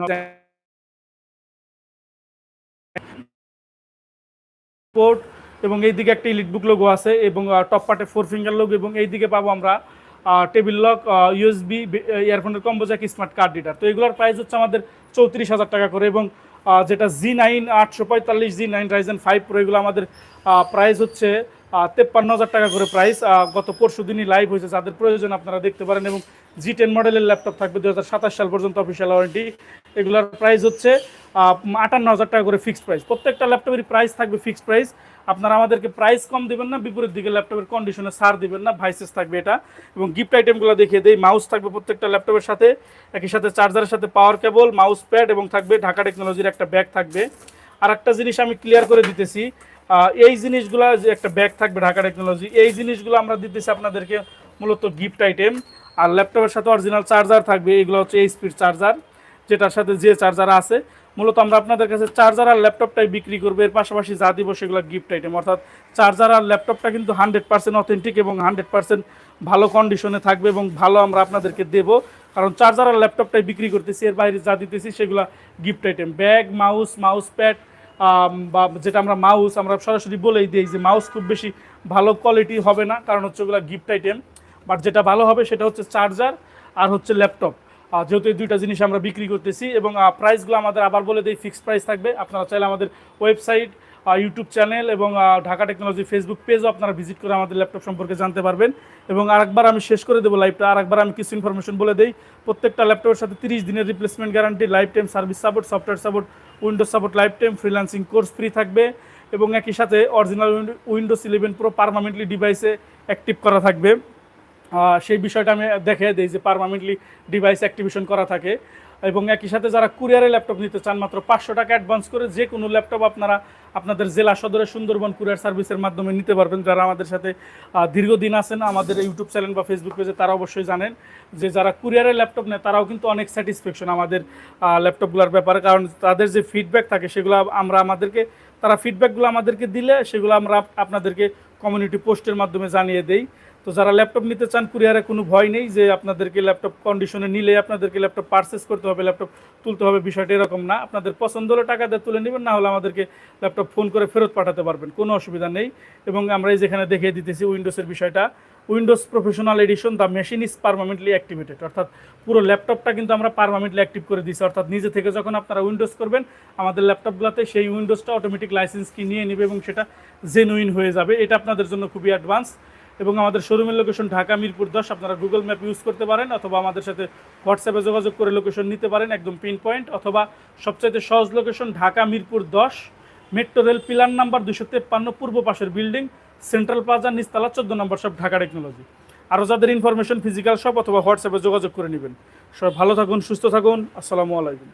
A: পোর্ট এবং এইদিকে একটা ইলিটবুক লোগো আছে এবং টপ পার্টে 4 ফিঙ্গার লোগো। এবং এইদিকে পাবো আমরা টেবিল লক, USB, ইয়ারফোনের combo jack, smart card reader. তো এগুলোর প্রাইস হচ্ছে আমাদের 34,000 টাকা করে। এবং যেটা G9 845 G9 Ryzen 5 Pro, এগুলো আমাদের প্রাইস হচ্ছে 53,000 টাকা করে প্রাইস। গত পরশু দিনই লাইভ হয়েছে, যাদের প্রয়োজন আপনারা দেখতে পারেন। এবং G10 মডেলের ল্যাপটপ থাকবে 2027 সাল পর্যন্ত অফিসিয়াল ওয়ারেন্টি। এগুলোর প্রাইস হচ্ছে 58,000 টাকা করে ফিক্সড প্রাইস। প্রত্যেকটা ল্যাপটপের প্রাইস থাকবে ফিক্সড প্রাইস। আপনারা আমাদেরকে প্রাইস কম দিবেন না, বিপরীত দিকে ল্যাপটপের কন্ডিশনে ছাড় দিবেন না, ভাইসেস থাকবে এটা। এবং গিফট আইটেমগুলো দেখিয়ে দেই। মাউস থাকবে প্রত্যেকটা ল্যাপটপের সাথে, একই সাথে চার্জারের সাথে পাওয়ার কেবল, মাউস প্যাড, এবং থাকবে ঢাকা টেকনোলজির একটা ব্যাগ থাকবে। আর একটা জিনিস আমি ক্লিয়ার করে দিতেছি, এই জিনিসগুলো যে একটা ব্যাগ থাকবে ঢাকা টেকনোলজি, এই জিনিসগুলো আমরা দিতেছি আপনাদেরকে মূলত গিফট আইটেম। আর ল্যাপটপের সাথে অরিজিনাল চার্জার থাকবে, এগুলো হচ্ছে এইচপির চার্জার, যেটার সাথে যে চার্জার আছে। মূলত আমরা আপনাদের কাছে চার্জার আর ল্যাপটপটাই বিক্রি করবো, এর পাশাপাশি যা দিব সেগুলো গিফট আইটেম। অর্থাৎ চার্জার আর ল্যাপটপটা কিন্তু 100% অথেন্টিক এবং 100% ভালো কন্ডিশনে থাকবে এবং ভালো আমরা আপনাদেরকে দেব, কারণ চার্জার আর ল্যাপটপটাই বিক্রি করতেছি, এর বাইরে যা দিতেছি সেগুলো gift item. Bag, mouse pad, বা যেটা আমরা মাউস আমরা সরাসরি বলেই দিই যে মাউস খুব বেশি ভালো কোয়ালিটি হবে না, কারণ হচ্ছে ওগুলো গিফট আইটেম। বাট যেটা ভালো হবে সেটা হচ্ছে চার্জার আর হচ্ছে ল্যাপটপ, যেহেতু এই দুইটা জিনিস আমরা বিক্রি করতেছি। এবং প্রাইসগুলো আমাদের আবার বলে দিই, ফিক্সড প্রাইস থাকবে। আপনারা চাইলে আমাদের ওয়েবসাইট, ইউটিউব চ্যানেল এবং ঢাকা টেকনোলজি ফেসবুক পেজও আপনারা ভিজিট করে আমাদের ল্যাপটপ সম্পর্কে জানতে পারবেন। এবং আরেকবার আমি শেষ করে দেবো লাইভটা, আরেকবার আমি কিছু ইনফরমেশন বলে দিই। প্রত্যেকটা ল্যাপটপের সাথে 30 দিনের replacement guarantee, life time service support, software support, Windows support life time, freelancing course free থাকবে। এবং একই সাথে অরিজিনাল উইন্ডোজ 11 প্রো পারমানেন্টলি ডিভাইসে অ্যাক্টিভ করা থাকবে। সেই বিষয়টা আমি দেখে দিই যে পারমানেন্টলি ডিভাইস অ্যাক্টিভেশন করা থাকে। এবং একই সাথে যারা কুরিয়ারে ল্যাপটপ নিতে চান, মাত্র 500 টাকা অ্যাডভান্স করে যে কোনো ল্যাপটপ আপনারা আপনাদের জেলা সদরে সুন্দরবন কুরিয়ার সার্ভিসের মাধ্যমে নিতে পারবেন। যারা আমাদের সাথে দীর্ঘদিন আছেন আমাদের ইউটিউব চ্যানেল বা ফেসবুক পেজে, তারা অবশ্যই জানেন যে যারা কুরিয়ারে ল্যাপটপ নেয় তারাও কিন্তু অনেক স্যাটিসফ্যাকশন আমাদের ল্যাপটপগুলোর ব্যাপারে, কারণ তাদের যে ফিডব্যাক থাকে সেগুলো তারা ফিডব্যাকগুলো আমাদেরকে দিলে সেগুলো আমরা আপনাদেরকে কমিউনিটি পোস্টের মাধ্যমে জানিয়ে দেই। তো যারা ল্যাপটপ নিতে চান কুরিয়ারে কোনো ভয় নেই যে আপনাদেরকে ল্যাপটপ কন্ডিশনে নিলে আপনাদেরকে ল্যাপটপ পারচেস করতে হবে, ল্যাপটপ তুলতে হবে, বিষয়টা এরকম না। আপনাদের পছন্দ হলে টাকা দিয়ে তুলে নেবেন, না হলে আমাদেরকে ল্যাপটপ ফোন করে ফেরত পাঠাতে পারবেন, কোনো অসুবিধা নেই। এবং আমরা এই যেখানে দেখিয়ে দিতেছি উইন্ডোজের বিষয়টা, Windows professional edition, the machine is permanently activated. অর্থাৎ পুরো ল্যাপটপটা কিন্তু আমরা পারমানেন্টলি অ্যাক্টিভ করে দিচ্ছি। অর্থাৎ নিজে থেকে যখন আপনারা উইন্ডোজ করবেন আমাদের ল্যাপটপগুলোতে, সেই উইন্ডোজটা অটোমেটিক লাইসেন্স কি নিয়ে নেবে এবং সেটা জেনুইন হয়ে যাবে। এটা আপনাদের জন্য খুবই অ্যাডভান্স। এবং আমাদের শোরুমের লোকেশন ঢাকা মিরপুর 10। আপনারা গুগল ম্যাপ ইউজ করতে পারেন অথবা আমাদের সাথে হোয়াটসঅ্যাপে যোগাযোগ করে লোকেশন নিতে পারেন, একদম পিন পয়েন্ট। অথবা সবচাইতে সহজ location Dhaka Mirpur 10, metro rail pillar number 253, পূর্ব পাশের বিল্ডিং, সেন্ট্রাল প্লাজা, নিচতলা 14 নম্বর শপ, ঢাকা টেকনোলজি। আরও যাদের ইনফরমেশন ফিজিক্যাল শপ অথবা হোয়াটসঅ্যাপে যোগাযোগ করে নেবেন। সবাই ভালো থাকুন, সুস্থ থাকুন, আসসালামু আলাইকুম।